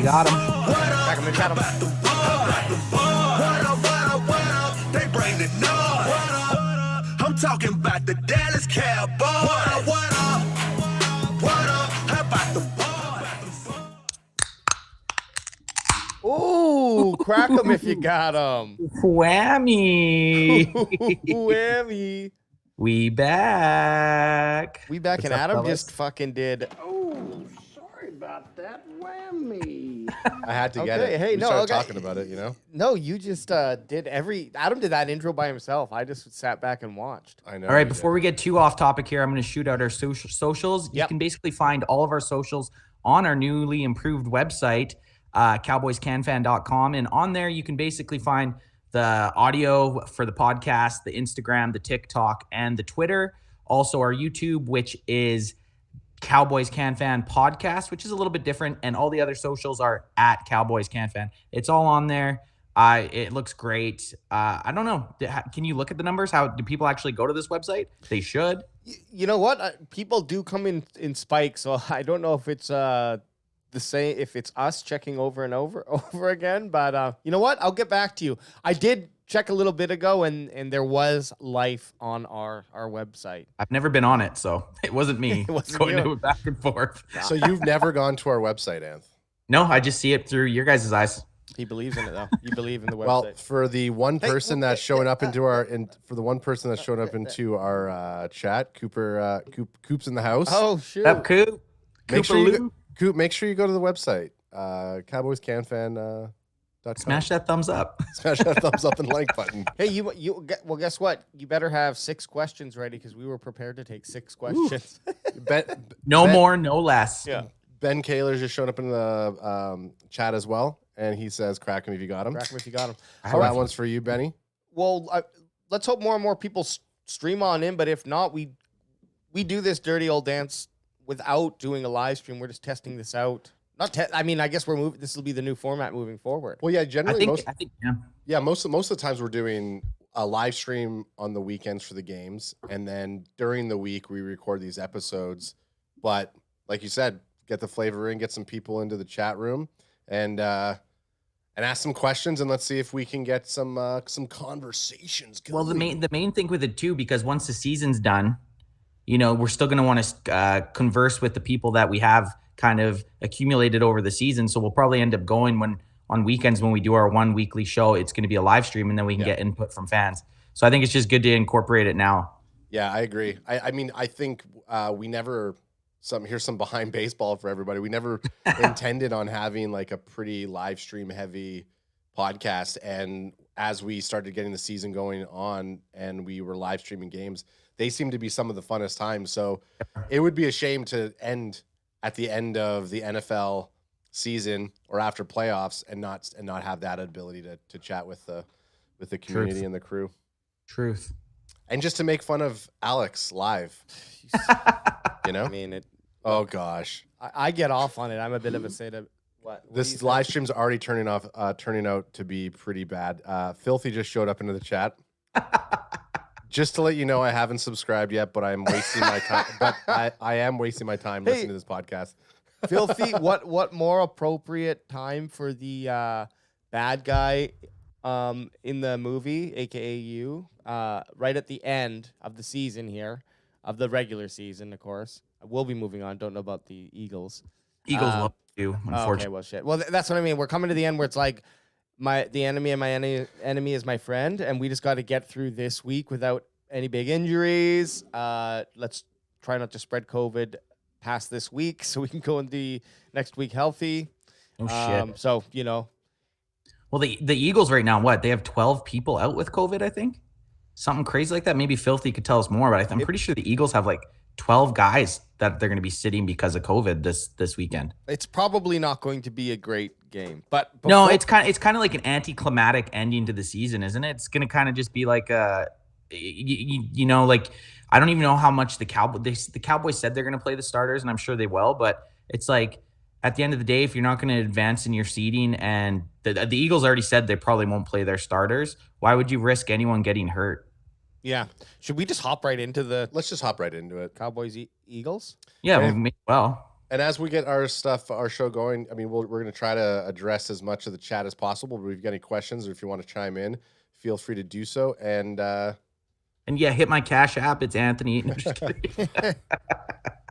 got him. Crack him if you got him. They bring the noise. I'm talking about the Dallas Cowboys. What up? How about the boys? Ooh, crack him if you got him. Whammy. Whammy. We back. We back, What's and up, Adam fellas? just fucking did. Oh, sorry about that. Whammy. I had to get Okay, it. hey, We no, started okay. talking about it, you know? No, you just did Adam did that intro by himself. I just sat back and watched. I know. All right, you before did. we get too off topic here, I'm going to shoot out our socials. You Yep. can basically find all of our socials on our newly improved website, cowboyscanfan.com. And on there, you can basically find the audio for the podcast, the Instagram, the TikTok, and the Twitter. Also, our YouTube, which is Cowboys CanFan Podcast, which is a little bit different. And all the other socials are at Cowboys CanFan. It's all on there. It looks great. I don't know. Can you look at the numbers? How do people actually go to this website? They should. You know what? People do come in spikes, so I don't know if it's the same. If it's us checking over and over again, but you know what? I'll get back to you. I did check a little bit ago, and there was life on our website. I've never been on it, so it wasn't me. It wasn't going you. to it back and forth. So you've never gone to our website, Anth? No, I just see it through your guys' eyes. He believes in it, though. You believe in the website. Well, for the one Hey, person well, that's showing up into our chat, Coop's in the house. oh shoot! Up, Coop. make sure you Koopaloo. Coop, make sure you go to the website, cowboyscanfan.com. Smash that thumbs up. Smash that thumbs up and like button. Hey, well, guess what? You better have 6 questions ready because we were prepared to take 6 questions. No Ben- more, no less. Yeah. Ben Kaler's just showed up in the chat as well, and he says, "Crack him if you got him." Crack 'em if you got them. So that one's for you, Benny. Well, let's hope more and more people stream on in. But if not, we do this dirty old dance without doing a live stream. We're just testing this out. I mean, I guess we're moving. This will be the new format moving forward. Well, yeah, I generally think, yeah. most of the times we're doing a live stream on the weekends for the games, and then during the week we record these episodes. But like you said, get the flavor in, get some people into the chat room, and ask some questions, and let's see if we can get some conversations going. Well, the main thing with it too, because once the season's done, you know, we're still going to want to converse with the people that we have kind of accumulated over the season. So we'll probably end up going on weekends when we do our one weekly show, it's going to be a live stream, and then we can get input from fans. So I think it's just good to incorporate it now. Yeah, I agree. I mean, I think we never here's some behind baseball for everybody. We never intended on having like a pretty live stream heavy podcast. And as we started getting the season going on and we were live streaming games, they seem to be some of the funnest times. So it would be a shame to end at the end of the NFL season or after playoffs and not have that ability to chat with the community Truth. and the crew. Truth. And just to make fun of Alex live, you know? I mean, it. Oh gosh, I get off on it. I'm a bit of a What? What do you this say? live stream's already turning out to be pretty bad. Filthy just showed up into the chat. Just to let you know, I haven't subscribed yet, but I'm wasting my time. But I am wasting my time Hey. listening to this podcast. Filthy. What more appropriate time for the bad guy in the movie, aka you, right at the end of the season here, of the regular season, of course. We'll be moving on. Don't know about the Eagles. Eagles love you, Okay, unfortunately. well, shit. Well, that's what I mean. We're coming to the end where it's like the enemy and my enemy is my friend, and we just got to get through this week without any big injuries. Let's try not to spread COVID past this week, so we can go in the next week healthy. Oh shit. So you know, Well, the Eagles right now, what? They have 12 people out with COVID, I think. Something crazy like that. Maybe Filthy could tell us more, but I'm pretty sure the Eagles have like 12 guys that they're going to be sitting because of COVID this weekend. it's probably not going to be a great game. But No, before- it's kind of like an anticlimactic ending to the season, isn't it? It's going to kind of just be like you know, like I don't even know how much the Cowboys said they're going to play the starters, and I'm sure they will, but it's like at the end of the day, if you're not going to advance in your seeding, and the Eagles already said they probably won't play their starters, why would you risk anyone getting hurt? yeah. Should we just hop right into the Let's just hop right into it. Cowboys Eagles? Yeah, Yeah. well, And as we get our show going, I mean, we're going to try to address as much of the chat as possible. But if you've got any questions or if you want to chime in, feel free to do so. And yeah, hit my Cash App. It's Anthony. No, just kidding.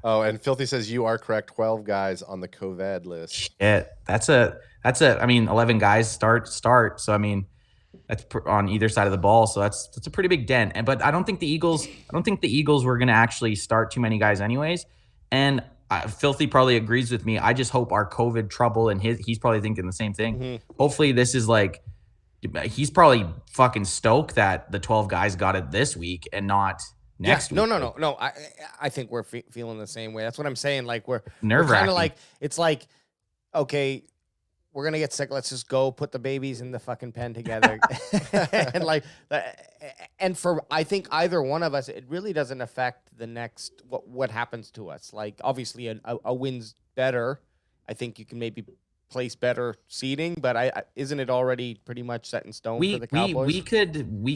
oh, and Filthy says you are correct. 12 guys on the COVID list. Shit, that's a. I mean, 11 guys start. So I mean, that's on either side of the ball. So that's a pretty big dent. But I don't think the Eagles were going to actually start too many guys anyways. And Filthy probably agrees with me. I just hope our COVID trouble and he's probably thinking the same thing. Mm-hmm. Hopefully this is like, he's probably fucking stoked that the 12 guys got it this week and not next week. No. I think we're feeling the same way. That's what I'm saying. Like we're nerve-wracking. kind of like, it's like, okay, we're going to get sick. Let's just go put the babies in the fucking pen together. And like, and for, I think either one of us, it really doesn't affect the next, what happens to us. Like obviously a win's better. I think you can maybe place better seeding, but isn't it already pretty much set in stone for the Cowboys? We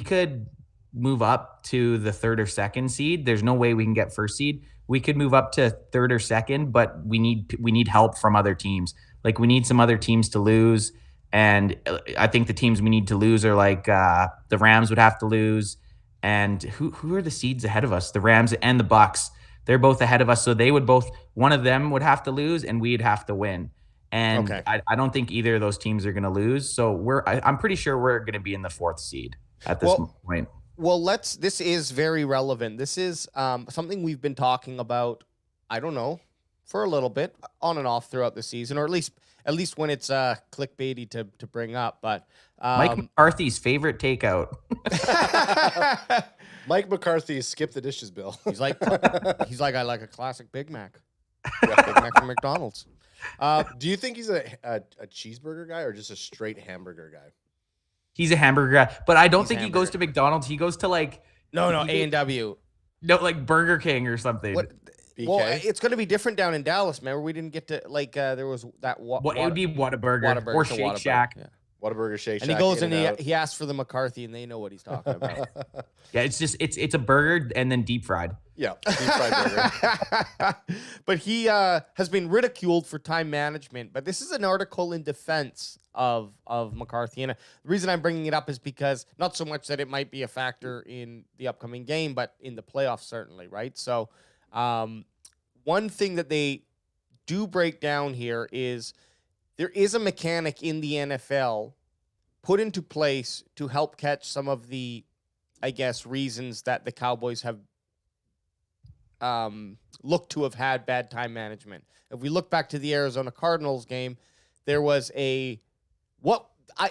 could move up to the 3rd or 2nd seed. There's no way we can get 1st seed. We could move up to 3rd or 2nd, but we need help from other teams. Like we need some other teams to lose, and I think the teams we need to lose are like the Rams would have to lose, and who are the seeds ahead of us? The Rams and the Bucks. They're both ahead of us, so they would both. One of them would have to lose, and we'd have to win. And okay. I don't think either of those teams are going to lose. So I'm pretty sure we're going to be in the 4th seed at this point. Well, this is very relevant. This is something we've been talking about, I don't know, for a little bit on and off throughout the season, or at least when it's clickbaity to bring up. But Mike McCarthy's favorite takeout. Mike McCarthy skip the dishes bill. he's like I like a classic Big Mac. Big Mac from McDonald's. Do you think he's a cheeseburger guy or just a straight hamburger guy? He's a hamburger guy, but I don't think he goes to McDonald's. He goes to like A&W. No, like Burger King or something. What? BK? Well, it's going to be different down in Dallas. Remember, we didn't get to there was that. It would be Whataburger or Shake Shack. Yeah. Whataburger, Shake Shack. And he goes and he asks for the McCarthy, and they know what he's talking about. Yeah, it's a burger and then deep fried. Yeah, deep fried burger. But he has been ridiculed for time management. But this is an article in defense of McCarthy, and the reason I'm bringing it up is because not so much that it might be a factor in the upcoming game, but in the playoffs certainly, right? So. One thing that they do break down here is there is a mechanic in the NFL put into place to help catch some of the, I guess, reasons that the Cowboys have looked to have had bad time management. If we look back to the Arizona Cardinals game, there was it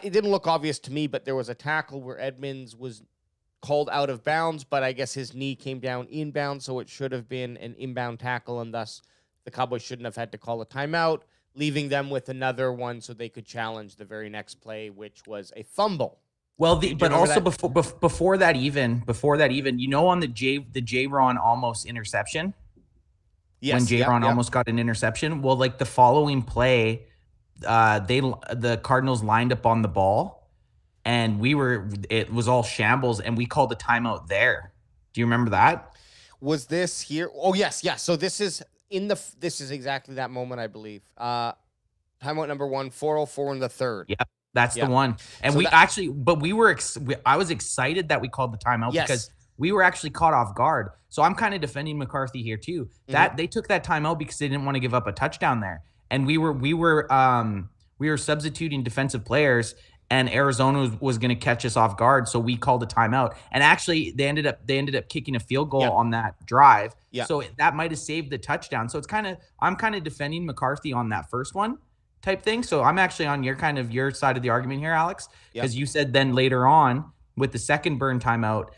didn't look obvious to me, but there was a tackle where Edmonds was called out of bounds, but I guess his knee came down inbound, so it should have been an inbound tackle, and thus the Cowboys shouldn't have had to call a timeout, leaving them with another one so they could challenge the very next play, which was a fumble. Well, but also before that even, you know, on the J-Ron almost interception, yes, when J-Ron almost got an interception. Well, like the following play, the Cardinals lined up on the ball. And it was all shambles, and we called a timeout there. Do you remember that? Was this here? Oh, yes. So this is exactly that moment, I believe. Timeout number 1, 4:04 in the 3rd. Yeah, that's the one. And so I was excited that we called the timeout because we were actually caught off guard. So I'm kind of defending McCarthy here too. That they took that timeout because they didn't want to give up a touchdown there. And we were substituting defensive players. And Arizona was going to catch us off guard, so we called a timeout. And actually, they ended up kicking a field goal on that drive. Yeah. So that might have saved the touchdown. So I'm kind of defending McCarthy on that first one type thing. So I'm actually on your side of the argument here, Alex, because you said then later on with the second burn timeout,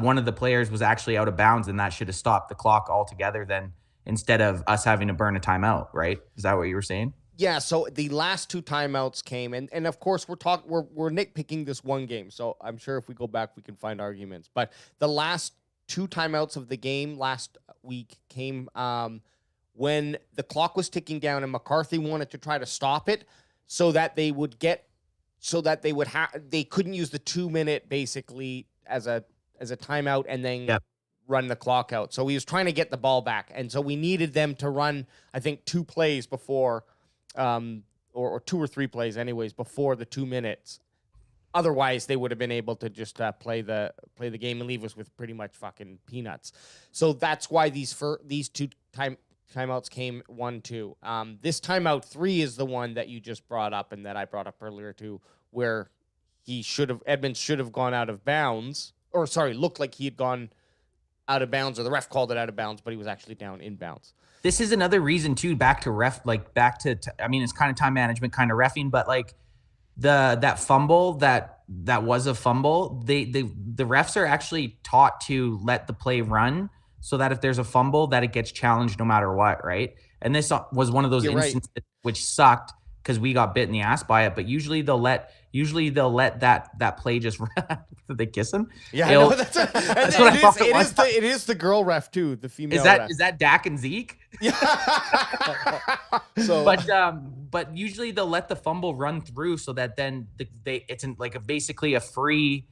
one of the players was actually out of bounds, and that should have stopped the clock altogether. Then instead of us having to burn a timeout, right? Is that what you were saying? Yeah, so the last 2 timeouts came, and of course we're nitpicking this one game. So I'm sure if we go back, we can find arguments. But the last 2 timeouts of the game last week came when the clock was ticking down, and McCarthy wanted to try to stop it so that they couldn't use the 2-minute basically as a timeout and then run the clock out. So he was trying to get the ball back. And so we needed them to run, I think, 2 plays before, or 2 or 3 plays anyways, before the 2 minutes. Otherwise, they would have been able to just play the game and leave us with pretty much fucking peanuts. So that's why these 2 timeouts came 1-2. This timeout 3 is the one that you just brought up and that I brought up earlier too, where Edmonds should have gone out of bounds, or sorry, looked like he had gone out of bounds, or the ref called it out of bounds, but he was actually down in bounds. This is another reason too, back to it's kind of time management, kind of reffing, but like that fumble that was a fumble, the refs are actually taught to let the play run so that if there's a fumble that it gets challenged no matter what, right? And this was one of those instances which sucked because we got bit in the ass by it, but usually they'll let that play just run. Did they kiss him? Yeah, no, that's what I thought it is the girl ref too, the female ref. Is that Dak and Zeke? Yeah. So, but usually they'll let the fumble run through so that then it's basically a free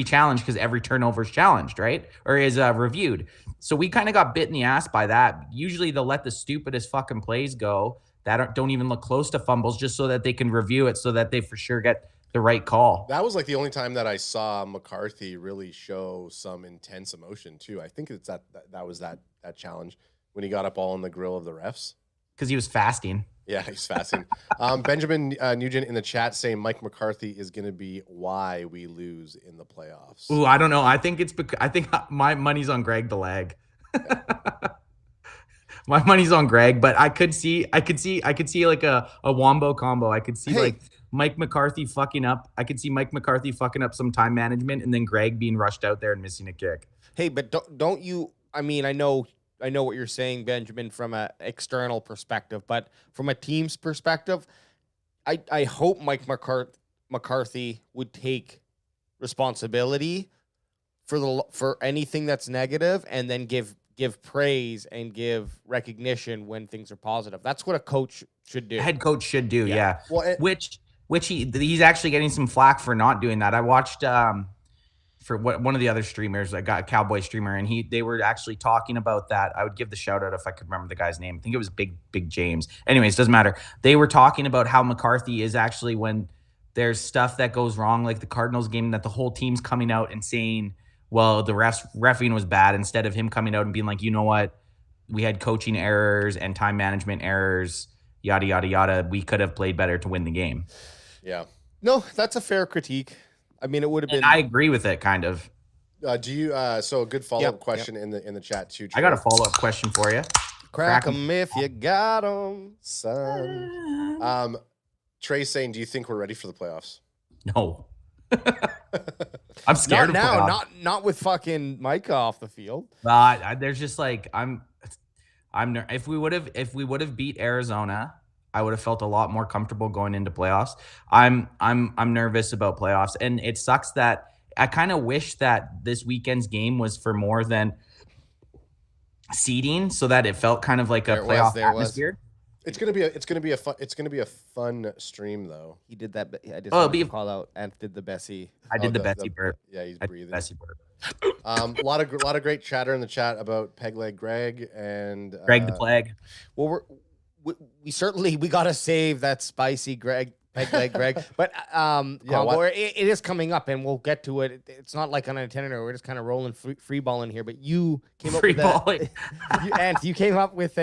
challenge because every turnover is challenged, right? Or is reviewed. So we kind of got bit in the ass by that. Usually they'll let the stupidest fucking plays go that don't even look close to fumbles just so that they can review it so that they for sure get the right call. that was like the only time that I saw McCarthy really show some intense emotion too. I think it's that was that challenge when he got up all in the grill of the refs. Because he was fasting. Yeah, he's fasting. Benjamin Nugent in the chat saying Mike McCarthy is going to be why we lose in the playoffs. Ooh, I don't know. I think my money's on Greg the Lag. My money's on Greg, but I could see like a wombo combo. I could see like Mike McCarthy fucking up. I could see Mike McCarthy fucking up some time management and then Greg being rushed out there and missing a kick. Hey, but don't you? I mean, I know what you're saying, Benjamin, from an external perspective, but from a team's perspective, I hope Mike McCarthy would take responsibility for anything that's negative, and then give praise and give recognition when things are positive. That's what a coach should do. A head coach should do, yeah. Well, which he's actually getting some flack for not doing that. I watched for one of the other streamers, I got a Cowboy streamer, and they were actually talking about that. I would give the shout out if I could remember the guy's name. I think it was Big James. Anyways, doesn't matter. They were talking about how McCarthy is actually, when there's stuff that goes wrong, like the Cardinals game, that the whole team's coming out and saying, well, the reffing was bad, instead of him coming out and being like, you know what, we had coaching errors and time management errors, yada, yada, yada. We could have played better to win the game. yeah. No, that's a fair critique. I mean, it would have been. And I agree with it, kind of. Do you? So a good follow-up question in the chat too. I got a follow-up question for you. Crack them if you got them, son. Trey's saying, do you think we're ready for the playoffs? No. I'm scared not of now. Not with fucking Micah off the field. There's just like if we would have beat Arizona, I would have felt a lot more comfortable going into playoffs. I'm nervous about playoffs, and it sucks that I kind of wish that this weekend's game was for more than seeding, so that it felt kind of like a playoff atmosphere. It's gonna be a fun stream though. He did that. I just call out and did the Bessie. I did the Bessie burp. Yeah, he's breathing. Bessie burp. A lot of great chatter in the chat about Peg Leg Greg and Greg the Plague. Well, we certainly got to save that spicy Peg Leg Greg, but it is coming up, and we'll get to it. It's not like on an itinerary. We're just kind of rolling free balling here. But you came up with you came up with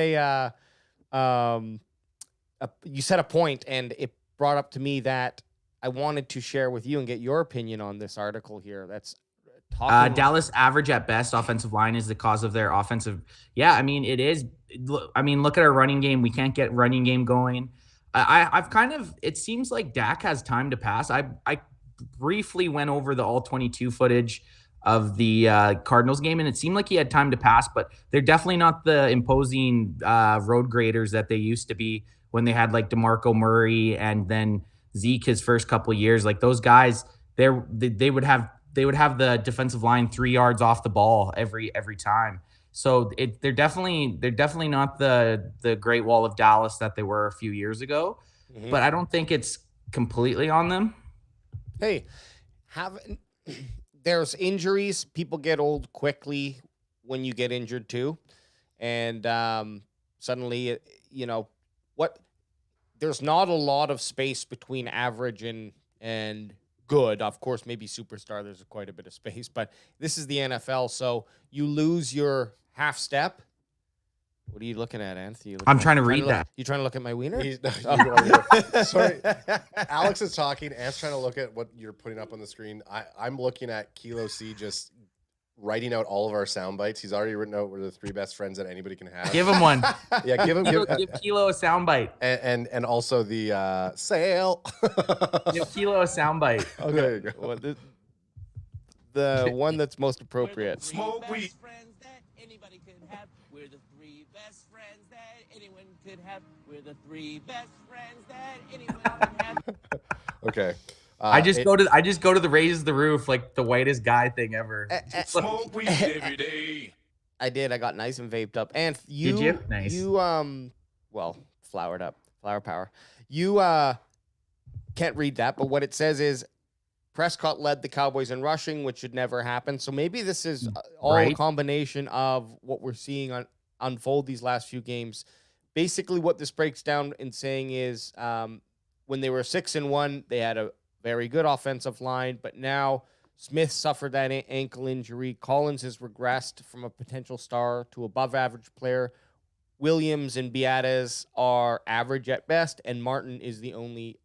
you set a point, and it brought up to me that I wanted to share with you and get your opinion on this article here. That's talking Dallas average at best offensive line is the cause of their offensive. Yeah, I mean, it is. I mean, look at our running game. We can't get running game going. I've kind of, it seems like Dak has time to pass. I briefly went over the all 22 footage of the Cardinals game, and it seemed like he had time to pass, but they're definitely not the imposing road graders that they used to be when they had like DeMarco Murray and then Zeke his first couple of years. Like those guys, they would have the defensive line 3 yards off the ball every time. So they're definitely not the Great Wall of Dallas that they were a few years ago, but I don't think it's completely on them. Hey, there's injuries. People get old quickly. when you get injured too. And suddenly, there's not a lot of space between average and good. Of course, maybe superstar, there's quite a bit of space, but this is the NFL. So you lose your half step. What are you looking at, Anthony? I'm trying to read that. You trying to look at my wiener? Sorry, Alex is talking. Ant's trying to look at what you're putting up on the screen. I'm looking at Kilo C just writing out all of our sound bites. He's already written out what are the 3 best friends that anybody can have. Give him one. Yeah, give Kilo a soundbite. And also the sale. Give Kilo a soundbite. Okay. Well, the one that's most appropriate. Smoke weed. Anybody could have. We're the 3 best friends that anyone could have. We're the 3 best friends that anyone could have. Okay. I just go to the raise the roof, like the whitest guy thing ever. Smoke weed every day. I did. I got nice and vaped up. And Did you? Nice. Flowered up. Flower power. You can't read that, but what it says is Prescott led the Cowboys in rushing, which should never happen. So maybe this is all a combination of what we're seeing unfold these last few games. Basically, what this breaks down in saying is when they were 6-1, they had a very good offensive line, but now Smith suffered that ankle injury. Collins has regressed from a potential star to above average player. Williams and Biadasz are average at best, and Martin is the only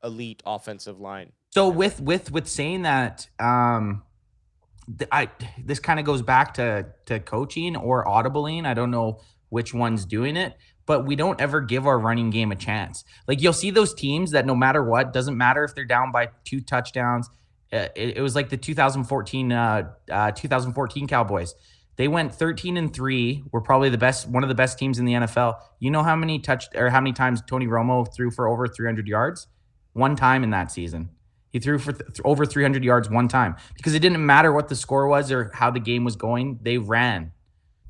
elite offensive line. So with saying that, this kind of goes back to coaching or audibling. I don't know which one's doing it, but we don't ever give our running game a chance. Like you'll see those teams that no matter what, doesn't matter if they're down by 2 touchdowns. It was like the 2014 Cowboys. They went 13-3. Were probably one of the best teams in the NFL. You know how many times Tony Romo threw for over 300 yards? One time in that season. He threw for over 300 yards one time because it didn't matter what the score was or how the game was going. They ran.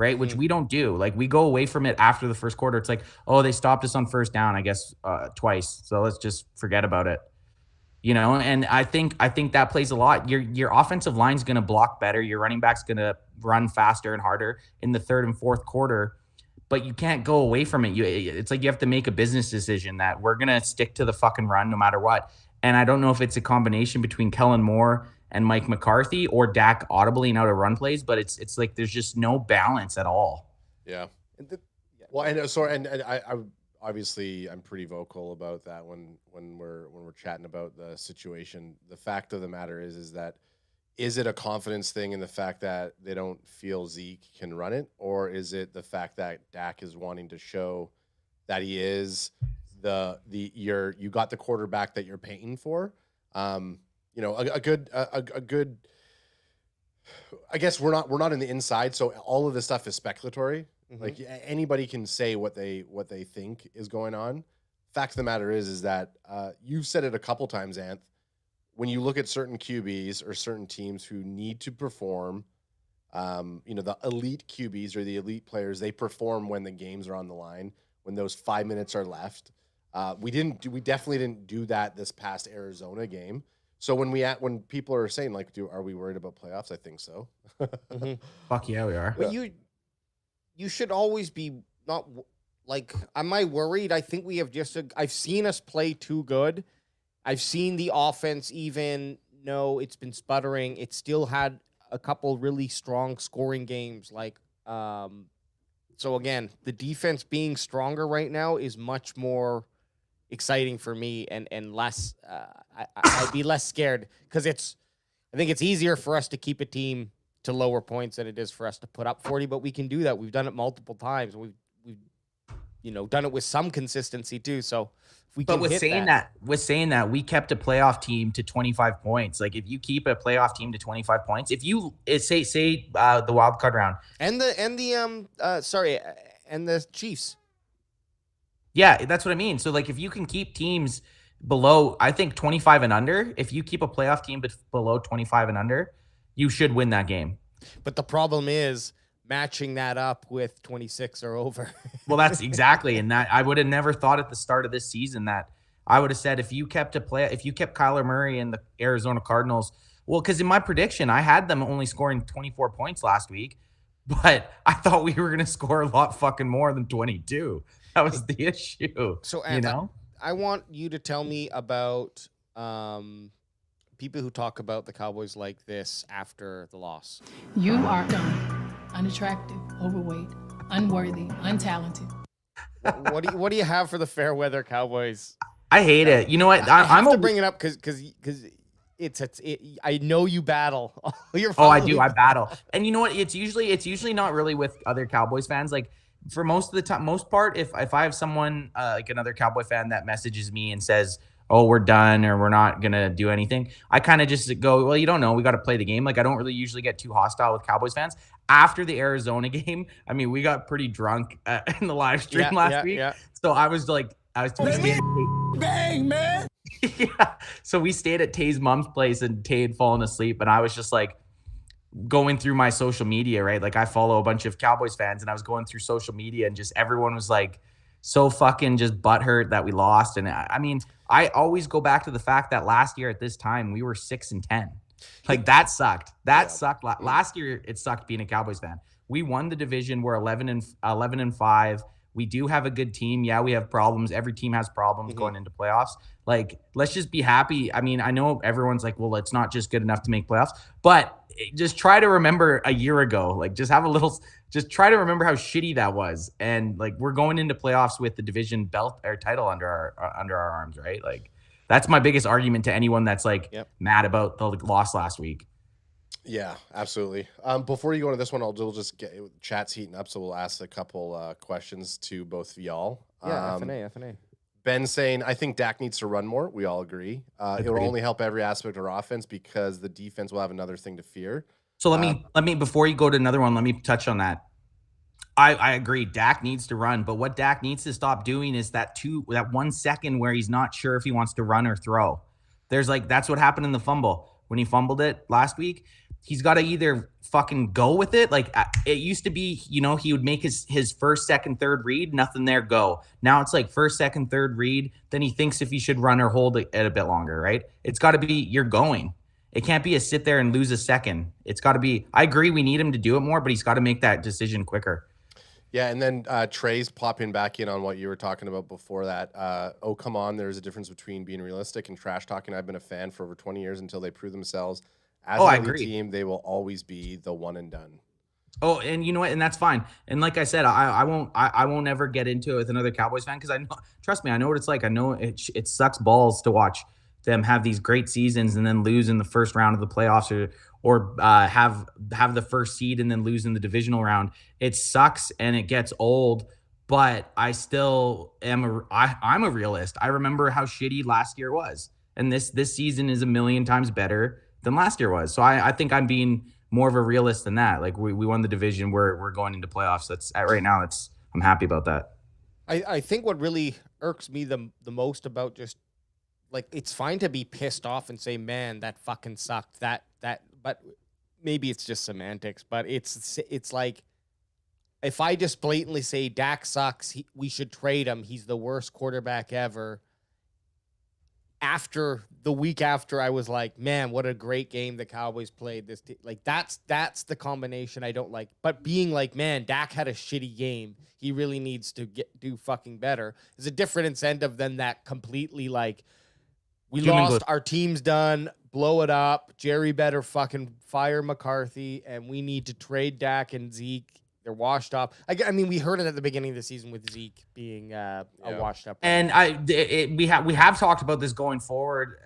Right, which we don't do. Like we go away from it after the first quarter. It's like, oh, they stopped us on first down, I guess, twice. So let's just forget about it, And I think that plays a lot. Your offensive line's going to block better. Your running back's going to run faster and harder in the third and fourth quarter. But you can't go away from it. It's like you have to make a business decision that we're going to stick to the fucking run no matter what. And I don't know if it's a combination between Kellen Moore and Mike McCarthy or Dak audibly out of run plays, but it's like there's just no balance at all. Yeah. Well, and I obviously I'm pretty vocal about that when we're chatting about the situation. The fact of the matter is that is it a confidence thing in the fact that they don't feel Zeke can run it, or is it the fact that Dak is wanting to show that he is you got the quarterback that you're paying for? A good. I guess we're not in the inside, so all of this stuff is speculatory. Mm-hmm. Like anybody can say what they think is going on. Fact of the matter is that you've said it a couple times, Anth. When you look at certain QBs or certain teams who need to perform, the elite QBs or the elite players, they perform when the games are on the line, when those 5 minutes are left. We definitely didn't do that this past Arizona game. So when people are saying like, are we worried about playoffs? I think so. Mm-hmm. Fuck yeah, we are. But you should always be not like, am I worried? I think we have I've seen us play too good. I've seen the offense, even though it's been sputtering, it still had a couple really strong scoring games. So again, the defense being stronger right now is much more exciting for me and less I'd be less scared because I think it's easier for us to keep a team to lower points than it is for us to put up 40, but we can do that. We've done it multiple times. We've done it with some consistency too. So if we can saying that we kept a playoff team to 25 points. Like if you keep a playoff team to 25 points, if you say the wild card round and the Chiefs. Yeah, that's what I mean. So, like, if you can keep teams below, I think 25 and under, if you keep a playoff team below 25 and under, you should win that game. But the problem is matching that up with 26 or over. Well, that's exactly. And that I would have never thought at the start of this season that I would have said if you kept Kyler Murray and the Arizona Cardinals, well, because in my prediction, I had them only scoring 24 points last week. but I thought we were going to score a lot fucking more than 22. That was the issue. So, you know, I want you to tell me about people who talk about the Cowboys like this after the loss. You are dumb, unattractive, overweight, unworthy, untalented. What do you have for the fair weather Cowboys? I hate it. You know what? I have I'm to bring it up because I know you battle. I do. I battle. And you know what? It's usually not really with other Cowboys fans. Like for most of the time, most part, if I have someone like another Cowboy fan that messages me and says, "Oh, we're done," or "We're not gonna do anything," I kind of just go, "Well, you don't know. We got to play the game." Like I don't really usually get too hostile with Cowboys fans. After the Arizona game, I mean, we got pretty drunk in the live stream last week. Yeah. So I was Bang, man. yeah. So we stayed at Tay's mom's place and Tay had fallen asleep. And I was just like going through my social media, right? Like I follow a bunch of Cowboys fans and I was going through social media and just everyone was like so fucking just butthurt that we lost. And I mean, I always go back to the fact that last year at this time we were 6-10. Like that sucked. That sucked. Last year it sucked being a Cowboys fan. We won the division. We're 11-5. We do have a good team. Yeah, we have problems. Every team has problems going into playoffs. Like, let's just be happy. I mean, I know everyone's like, well, it's not just good enough to make playoffs, but just try to remember a year ago. Like, just try to remember how shitty that was. And like, we're going into playoffs with the division belt or title under our arms, right? Like, that's my biggest argument to anyone that's like mad about the loss last week. Yeah, absolutely. Before you go into this one, we'll just get chat's heating up, so we'll ask a couple questions to both of y'all. Yeah, FNA. Ben saying, I think Dak needs to run more. We all agree. It will only help every aspect of our offense because the defense will have another thing to fear. So let me before you go to another one, let me touch on that. I agree. Dak needs to run, but what Dak needs to stop doing is that 1 second where he's not sure if he wants to run or throw. That's what happened in the fumble when he fumbled it last week. He's got to either fucking go with it. Like it used to be, you know, he would make his first, second, third read, nothing there, go. Now it's like first, second, third read. Then he thinks if he should run or hold it a bit longer, right? It's got to be you're going. It can't be a sit there and lose a second. It's got to be, I agree, we need him to do it more, but he's got to make that decision quicker. Yeah, and then Trey's popping back in on what you were talking about before that. Oh, come on, there's a difference between being realistic and trash talking. I've been a fan for over 20 years until they prove themselves. As an elite team, they will always be the one and done. Oh, and you know what? And that's fine. And like I said, I won't ever get into it with another Cowboys fan because I know, trust me, I know what it's like. I know it sucks balls to watch them have these great seasons and then lose in the first round of the playoffs or have the first seed and then lose in the divisional round. It sucks and it gets old, but I still am I'm a realist. I remember how shitty last year was. And this season is a million times better than last year was. So I think I'm being more of a realist than that. Like we won the division. We're going into playoffs. I'm happy about that. I think what really irks me the most about just like, it's fine to be pissed off and say, man, that fucking sucked. But maybe it's just semantics, but it's like, if I just blatantly say Dak sucks, we should trade him. He's the worst quarterback ever. After the week after, I was like, man, what a great game the Cowboys played. That's the combination I don't like. But being like, man, Dak had a shitty game. He really needs to do fucking better is a different incentive than that completely like, we lost, our team's done, blow it up. Jerry better fucking fire McCarthy, and we need to trade Dak and Zeke. They're washed up. I mean, we heard it at the beginning of the season with Zeke being a washed up. And we have talked about this going forward.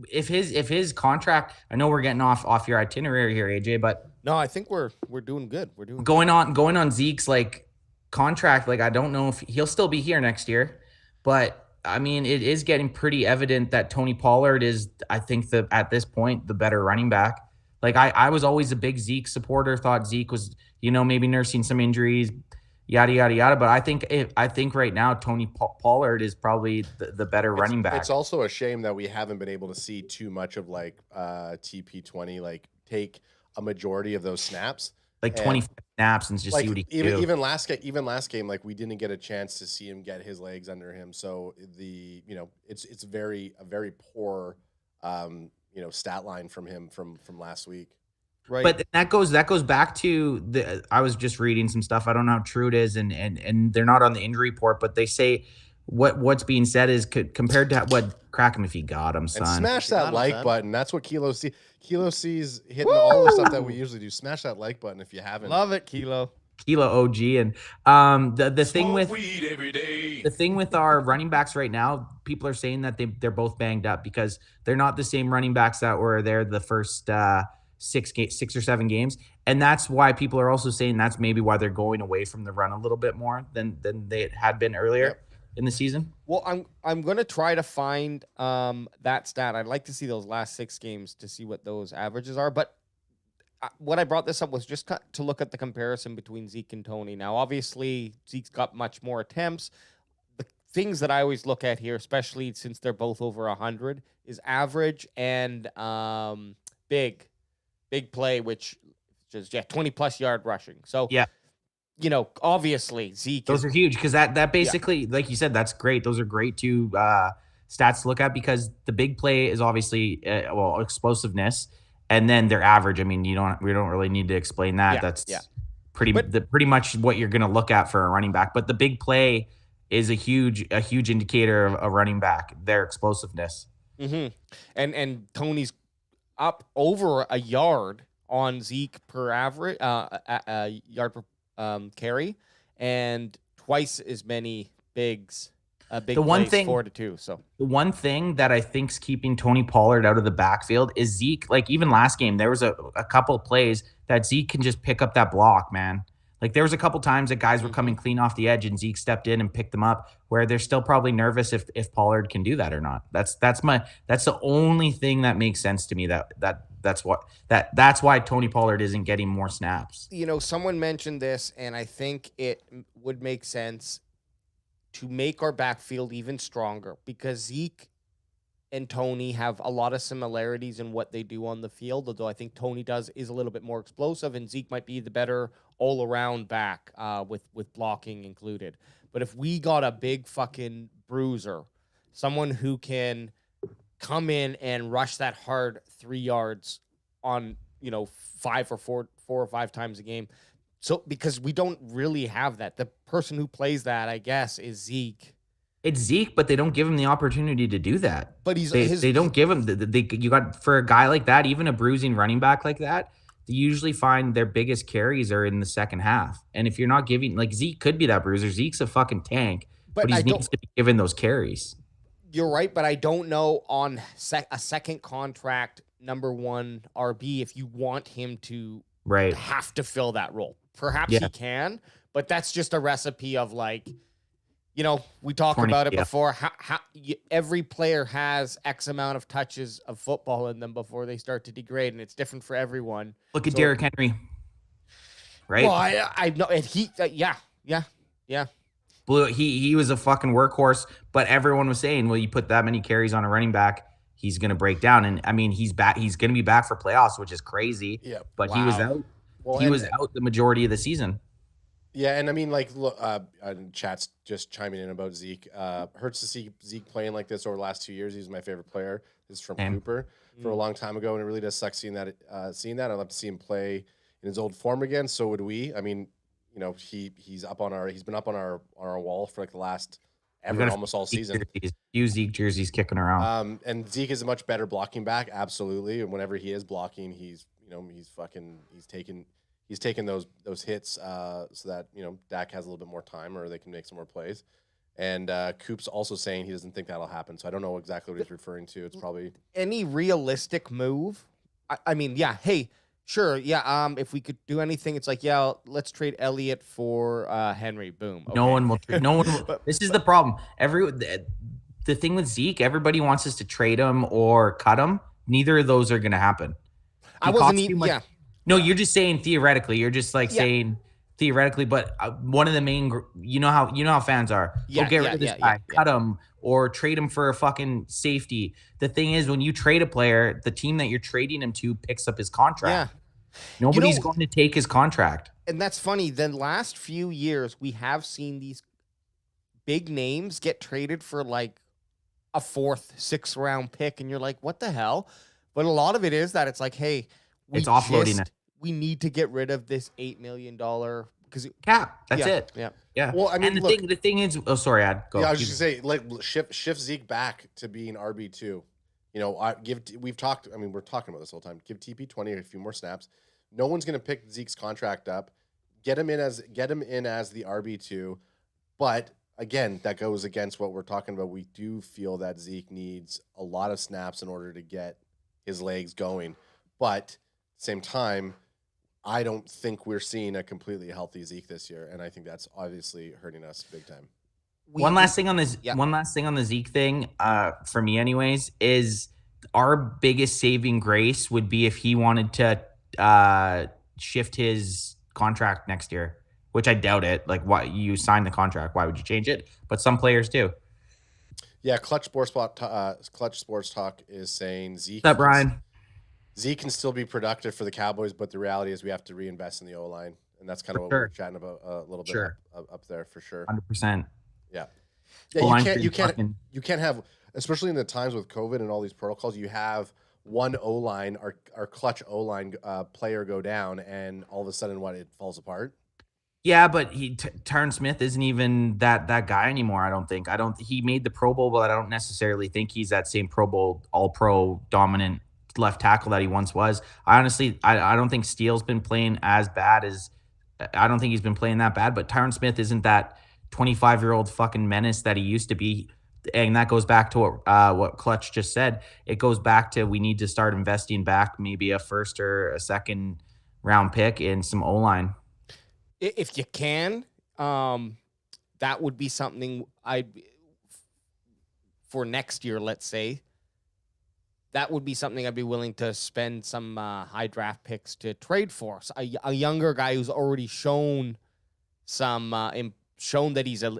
If his contract, I know we're getting off your itinerary here, AJ, but no, I think we're doing good. We're doing going on Zeke's like contract. Like I don't know if he'll still be here next year, but I mean, it is getting pretty evident that Tony Pollard is, I think, at this point, the better running back. Like, I was always a big Zeke supporter, thought Zeke was, maybe nursing some injuries, yada, yada, yada. But I think right now, Tony Pollard is probably the better running back. It's also a shame that we haven't been able to see too much of, like, TP20, like, take a majority of those snaps. Like 20 snaps and just see what he can do. Even last game, like we didn't get a chance to see him get his legs under him. So it's a very poor stat line from him from last week. Right. But that goes back to I was just reading some stuff. I don't know how true it is, and they're not on the injury report, but they say what's being said is compared to what crack him if he got him, And son. smash You got that him, like son. button. That's what Kilo sees. Kilo sees hitting all the stuff that we usually do. Smash that like button if you haven't. Love it, Kilo. Kilo OG, and the thing Smoke with weed every day. the thing with our running backs right now, people are saying that they're both banged up because they're not the same running backs that were there the first 6 or 7 games, and that's why people are also saying that's maybe why they're going away from the run a little bit more than they had been earlier in the season. Well, I'm gonna try to find that stat. I'd like to see those last 6 games to see what those averages are. But what I brought this up was just to look at the comparison between Zeke and Tony. Now, obviously, Zeke's got much more attempts. The things that I always look at here, especially since they're both over 100, is average and big play, which is 20+ yard rushing. So Yeah. Obviously Zeke. Those are huge because that basically, like you said, that's great. Those are great two stats to look at because the big play is obviously explosiveness, and then their average. I mean, we don't really need to explain that. That's pretty much what you're going to look at for a running back. But the big play is a huge indicator of a running back, their explosiveness. Mm-hmm. And Tony's up over a yard on Zeke per average, yard per carry, and twice as many bigs. Big The one plays, thing 4-2. So the one thing that I think's keeping Tony Pollard out of the backfield is Zeke. Like even last game, there was a couple of plays that Zeke can just pick up that block, man. Like there was a couple times that guys were coming clean off the edge and Zeke stepped in and picked them up where they're still probably nervous if Pollard can do that or not. That's the only thing that makes sense to me that's why Tony Pollard isn't getting more snaps. Someone mentioned this, and I think it would make sense to make our backfield even stronger because Zeke and Tony have a lot of similarities in what they do on the field, although I think Tony is a little bit more explosive, and Zeke might be the better all-around back with blocking included. But if we got a big fucking bruiser, someone who can come in and rush that hard 3 yards on 4 or 5 times a game. So because we don't really have that. The person who plays that, I guess, is Zeke. It's Zeke, but they don't give him the opportunity to do that. But they don't give him you got for a guy like that, even a bruising running back like that, they usually find their biggest carries are in the second half. And if you're not giving, like Zeke could be that bruiser. Zeke's a fucking tank, but he needs to be given those carries. You're right, but I don't know on a second contract number 1 RB if you want him to have to fill that role. Perhaps he can, but that's just a recipe of we talked about it before. How every player has X amount of touches of football in them before they start to degrade, and it's different for everyone. Look at Derrick Henry, right? Well, I know, and yeah. Blue. He was a fucking workhorse, but everyone was saying, well, you put that many carries on a running back, he's going to break down. And I mean, he's back. He's going to be back for playoffs, which is crazy. Yeah, but he was out. Well, he was out the majority of the season. Yeah, and I mean, look, chat's just chiming in about Zeke. Hurts to see Zeke playing like this over the last 2 years. He's my favorite player. This is from Cooper for a long time ago, and it really does suck seeing that. I'd love to see him play in his old form again. So would we. I mean, he's been up on our wall for the last almost all season. Few Zeke jerseys kicking around. And Zeke is a much better blocking back, absolutely. And whenever he is blocking, he's taking those hits so that Dak has a little bit more time or they can make some more plays. And Coop's also saying he doesn't think that'll happen. So I don't know exactly what he's referring to. It's probably any realistic move. I mean, yeah. Hey, sure. Yeah. If we could do anything, it's let's trade Elliott for Henry. Boom. Okay. No one will. This is the problem. The thing with Zeke, everybody wants us to trade him or cut him. Neither of those are going to happen. No, you're just saying theoretically. You're just saying theoretically. But one of the main, you know how fans are. Get rid of this guy, cut him, or trade him for a fucking safety. The thing is, when you trade a player, the team that you're trading him to picks up his contract. Yeah. Nobody's going to take his contract. And that's funny. The last few years, we have seen these big names get traded for a 4th, 6th round pick, and you're like, what the hell? But a lot of it is that it's hey, It's offloading just- it. We need to get rid of this $8 million because Cap. That's it. Yeah. Yeah. Well, I mean, and look, the thing is, oh, sorry, Ad. Go. yeah, I was You- just gonna say, like, shift Zeke back to being RB2. You know, we've talked. I mean, we're talking about this all the time. Give TP 20 a few more snaps. No one's gonna pick Zeke's contract up. Get him in as the RB2. But again, that goes against what we're talking about. We do feel that Zeke needs a lot of snaps in order to get his legs going. But at the same time, I don't think we're seeing a completely healthy Zeke this year, and I think that's obviously hurting us big time. One last thing on this. Yeah. One last thing on the Zeke thing, for me, anyways, is our biggest saving grace would be if he wanted to shift his contract next year, which I doubt it. Like, why you signed the contract? Why would you change it? But some players do. Yeah, Clutch Sports Talk is saying Zeke. What's up, Brian? Zeke can still be productive for the Cowboys, but the reality is we have to reinvest in the O line, and that's kind of what we were chatting about a little bit up there for sure. 100%. Yeah, you can't have, especially in the times with COVID and all these protocols. You have one O line, our clutch O line player go down, and all of a sudden, it falls apart. Yeah, but Tyron Smith isn't even that guy anymore. I don't think. He made the Pro Bowl, but I don't necessarily think he's that same Pro Bowl All Pro dominant left tackle that he once was. I honestly, I don't think Steele's been playing as bad as. I don't think he's been playing that bad. But Tyron Smith isn't that 25-year-old fucking menace that he used to be. And that goes back to what Clutch just said. It goes back to we need to start investing back maybe a first or a second round pick in some O-line. If you can, that would be something for next year, let's say. That would be something I'd be willing to spend some high draft picks to trade for. So a younger guy who's already shown shown that he's a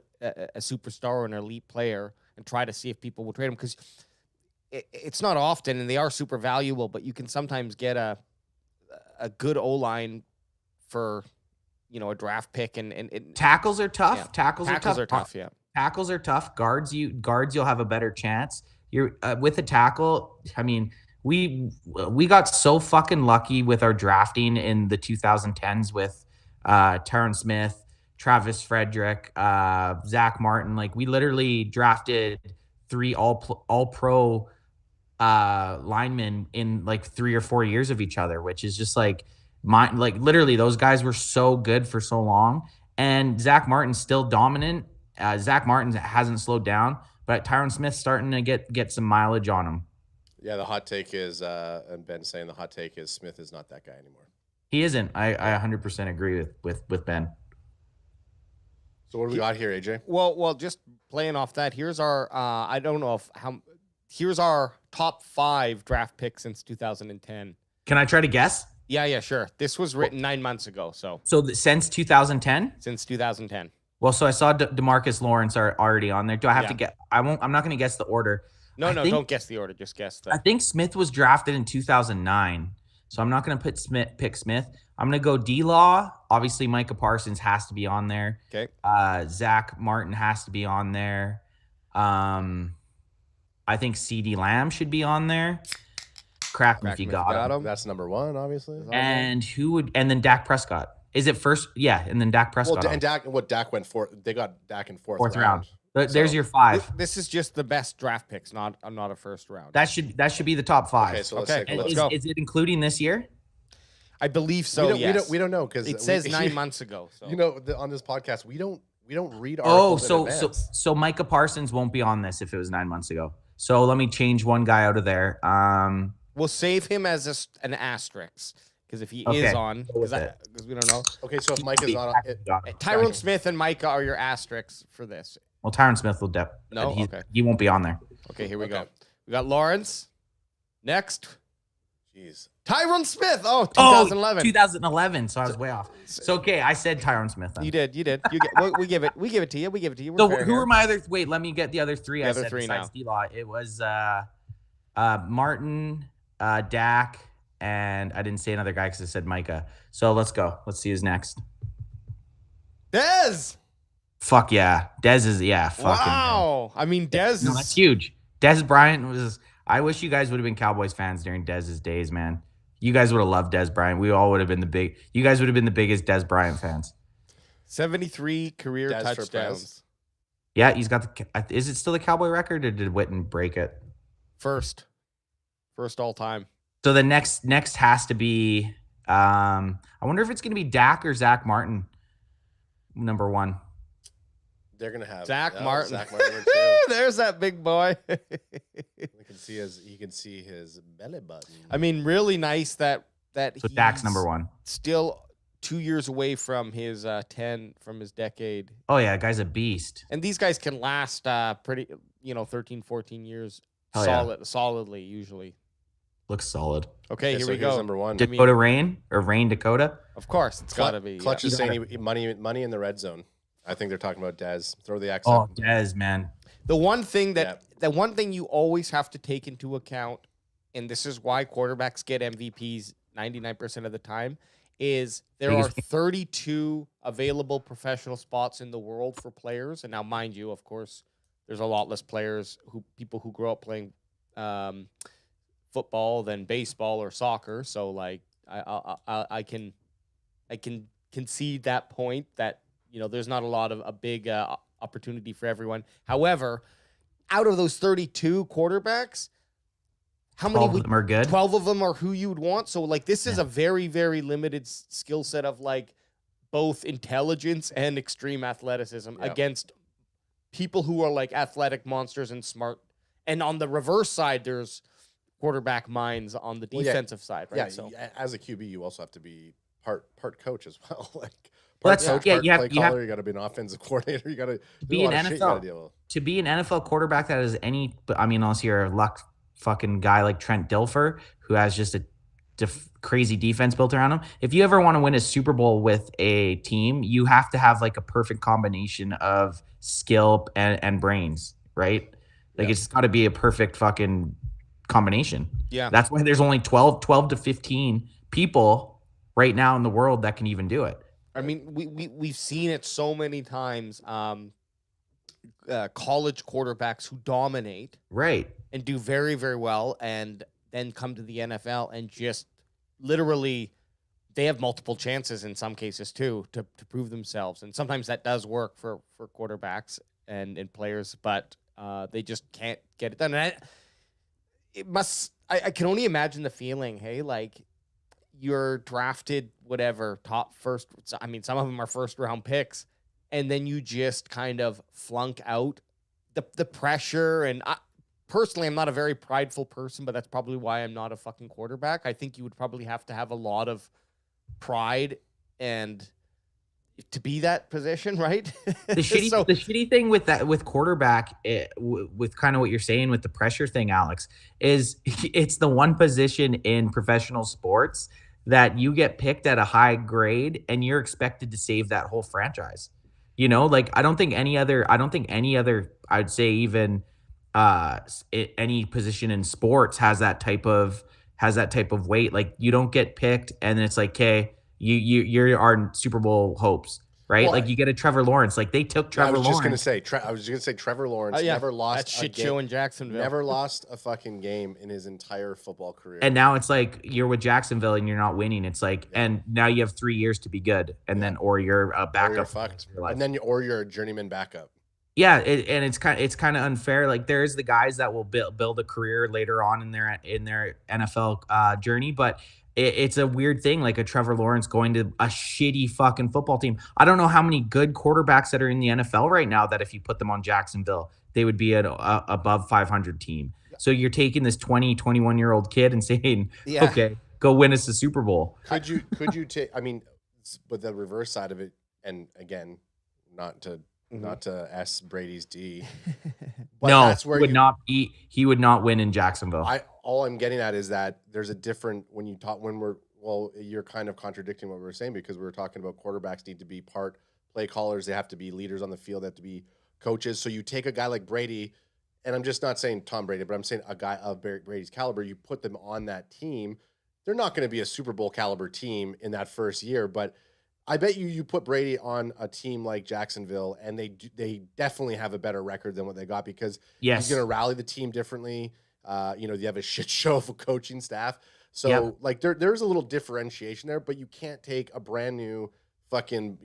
superstar or an elite player, and try to see if people will trade him, because it's not often, and they are super valuable, but you can sometimes get a good O-line for, you know, a draft pick, and tackles are tough. Yeah. Tackles are tough. Yeah. Tackles are tough. Guards, you'll have a better chance. You're with a tackle. I mean, we got so fucking lucky with our drafting in the 2010s with Tyron Smith, Travis Frederick, Zach Martin. Like, we literally drafted 3 all pro linemen in like 3 or 4 years of each other, which is just like literally those guys were so good for so long. And Zach Martin's still dominant. Zach Martin hasn't slowed down, but Tyron Smith's starting to get some mileage on him. Yeah, the hot take is, and Ben's saying the hot take is Smith is not that guy anymore. He isn't. I 100% agree with Ben. So what do we got here, AJ? Well, just playing off that, here's our here's our top 5 draft picks since 2010. Can I try to guess? Yeah, sure. This was written 9 months ago, so Since 2010? Since 2010. Well, so I saw DeMarcus Lawrence are already on there. Do I have to get? I'm not going to guess the order. No, don't guess the order. Just guess I think Smith was drafted in 2009, so I'm not going to pick Smith. I'm going to go D-Law. Obviously, Micah Parsons has to be on there. Okay. Zach Martin has to be on there. I think CeeDee Lamb should be on there. Crack me if you got him. That's number 1, obviously. And then Dak Prescott. Is it first? Yeah, and then Dak Prescott. Well, and Dak went 4th. They got Dak in 4th round. There's your 5. This is just the best draft picks, not a first round. That should be the top 5. Okay, so let's go. Is it including this year? I believe so. Yes. We don't know, because it says 9 months ago. So. You know, on this podcast, we don't read articles in advance. So Micah Parsons won't be on this if it was 9 months ago. So let me change one guy out of there. We'll save him as an asterisk, because if he is on, because we don't know. Okay, so if Mike is on, Tyron Smith and Micah are your asterisks for this. Well, Tyron Smith will he won't be on there. Okay, here we go. We got Lawrence. Next. Jeez. Tyron Smith. Oh, 2011. 2011. So I was way off. So okay, I said Tyron Smith. Then. You did. We give it to you. We're so who are my other? Wait, let me get the other 3. The other 3 now. D-Law. It was Martin, Dak, and I didn't say another guy because I said Micah. So let's go. Let's see who's next. Dez. Fuck yeah, Dez is fucking. Wow. I mean, Dez is. That's huge. Dez Bryant was. I wish you guys would have been Cowboys fans during Dez's days, man. You guys would have loved Des Bryant. We all would have been you guys would have been the biggest Des Bryant fans. 73 career Des for touchdowns. Prez. Yeah, he's got is it still the Cowboy record or did Witten break it? First all time. So the next has to be I wonder if it's going to be Dak or Zach Martin, number 1. They're gonna have Zach Martin. Zach Martin too. There's that big boy. He can see his belly button. I mean, really nice that So Dak's number 1. Still 2 years away from his 10 from his decade. Oh yeah, guy's a beast. And these guys can last pretty 13, 14 years Hell yeah. solidly usually. Looks solid. Okay, here so we here's go. number 1. Dakota Rain or Rain Dakota? Of course, it's got to be. Clutch is saying money in the red zone. I think they're talking about Dez. Throw the X up. Oh, Dez, man. The one thing you always have to take into account, and this is why quarterbacks get MVPs 99% of the time, is there are 32 available professional spots in the world for players. And now, mind you, of course, there's a lot less people who grow up playing football than baseball or soccer. So, like, I can concede that point that there's not a lot of a big opportunity for everyone. However, out of those 32 quarterbacks, how many 12 of them are good? 12 of them are who you would want. So, like, this is a very, very limited skill set of, like, both intelligence and extreme athleticism against people who are, like, athletic monsters and smart. And on the reverse side, there's quarterback minds on the defensive side, right? Yeah, so as a QB, you also have to be part coach as well. Like, You have you got to be an offensive coordinator. You got to be an NFL. To be an NFL quarterback that has any, I mean, unless you're a luck fucking guy like Trent Dilfer, who has just a crazy defense built around him. If you ever want to win a Super Bowl with a team, you have to have like a perfect combination of skill and brains, right? Like it's got to be a perfect fucking combination. Yeah. That's why there's only 12 to 15 people right now in the world that can even do it. I mean, we've seen it so many times. College quarterbacks who dominate, right, and do very, very well, and then come to the NFL and just literally they have multiple chances in some cases too to prove themselves, and sometimes that does work for quarterbacks and players, but they just can't get it done. And I can only imagine the feeling. Hey, like, you're drafted, whatever, top first. I mean, some of them are first round picks, and then you just kind of flunk out the pressure. And personally, I'm not a very prideful person, but that's probably why I'm not a fucking quarterback. I think you would probably have to have a lot of pride and to be that position, right? The shitty thing with quarterback, with kind of what you're saying with the pressure thing, Alex, is it's the one position in professional sports that you get picked at a high grade and you're expected to save that whole franchise. Like I don't think any other, I'd say even any position in sports has that type of weight. Like you don't get picked and then it's like, okay, you're our Super Bowl hopes, right? Well, like you get a Trevor Lawrence. Like they took Trevor Lawrence. I was just gonna say Trevor Lawrence never lost that shit show in Jacksonville. Never lost a fucking game in his entire football career. And now it's like you're with Jacksonville and you're not winning. It's like, and now you have 3 years to be good, and then or you're a backup. Or you're fucked. And then you're a journeyman backup. Yeah, and it's kind of unfair. Like there's the guys that will build a career later on in their NFL journey, but it's a weird thing, like a Trevor Lawrence going to a shitty fucking football team. I don't know how many good quarterbacks that are in the NFL right now that if you put them on Jacksonville, they would be an above 500 team. So you're taking this 21-year-old kid and saying, okay, go win us the Super Bowl. Could you take? I mean, but the reverse side of it, and again, not to S Brady's D. But no, that's where he would not win in Jacksonville. All I'm getting at is that there's a different you're kind of contradicting what we were saying, because we were talking about quarterbacks need to be part play callers, they have to be leaders on the field, they have to be coaches. So you take a guy like Brady, and I'm just not saying Tom Brady, but I'm saying a guy of Brady's caliber, you put them on that team, they're not going to be a Super Bowl caliber team in that first year, but I bet you put Brady on a team like Jacksonville, and they definitely have a better record than what they got, because he's going to rally the team differently. You have a shit show of a coaching staff. So Yep. like there's a little differentiation there, but you can't take a brand new fucking,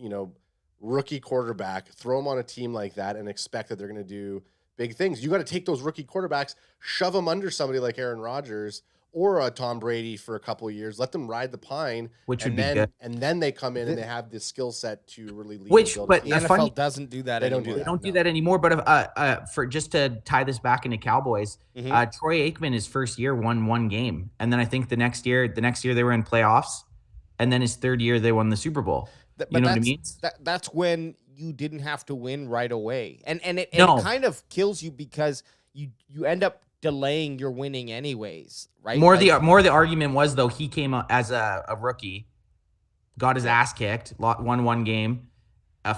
rookie quarterback, throw them on a team like that and expect that they're going to do big things. You got to take those rookie quarterbacks, shove them under somebody like Aaron Rodgers or a Tom Brady for a couple of years, let them ride the pine, Which and would be then good. and then they come in and they have the skill set to really lead. Which, and build a but team. The That's NFL funny. doesn't do that They don't anymore. do They don't do No. that anymore. But for just to tie this back into Cowboys, Troy Aikman, his first year won one game, and then I think the next year they were in playoffs, and then his third year they won the Super Bowl. But You know what I that's- mean? That's when you didn't have to win right away, and it No. kind of kills you because you end up delaying your winning anyways, right? More Like, the argument was though he came out as a rookie, got his ass kicked, won one game.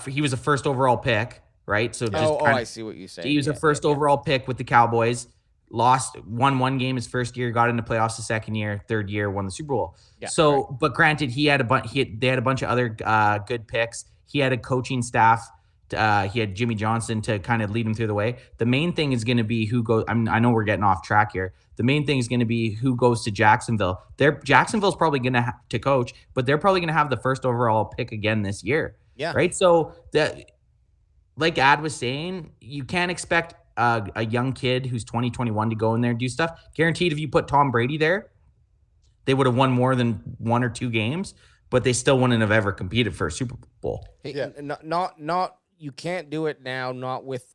He was a first overall pick, right? So just I see what you say. he was a first overall pick with the Cowboys. Won one game his first year, got into playoffs the second year, third year won the Super Bowl. Yeah, So, but granted, they had a bunch of other good picks. He had a coaching staff. He had Jimmy Johnson to kind of lead him through the way. The main thing is going to be who goes. I know we're getting off track here. The main thing is going to be who goes to Jacksonville. Jacksonville's probably going to coach, but they're probably going to have the first overall pick again this year. Yeah. Right. So like Ad was saying, you can't expect a young kid who's 2021 to go in there and do stuff. Guaranteed, if you put Tom Brady there, they would have won more than one or two games, but they still wouldn't have ever competed for a Super Bowl. Hey, Yeah. not you can't do it now. Not with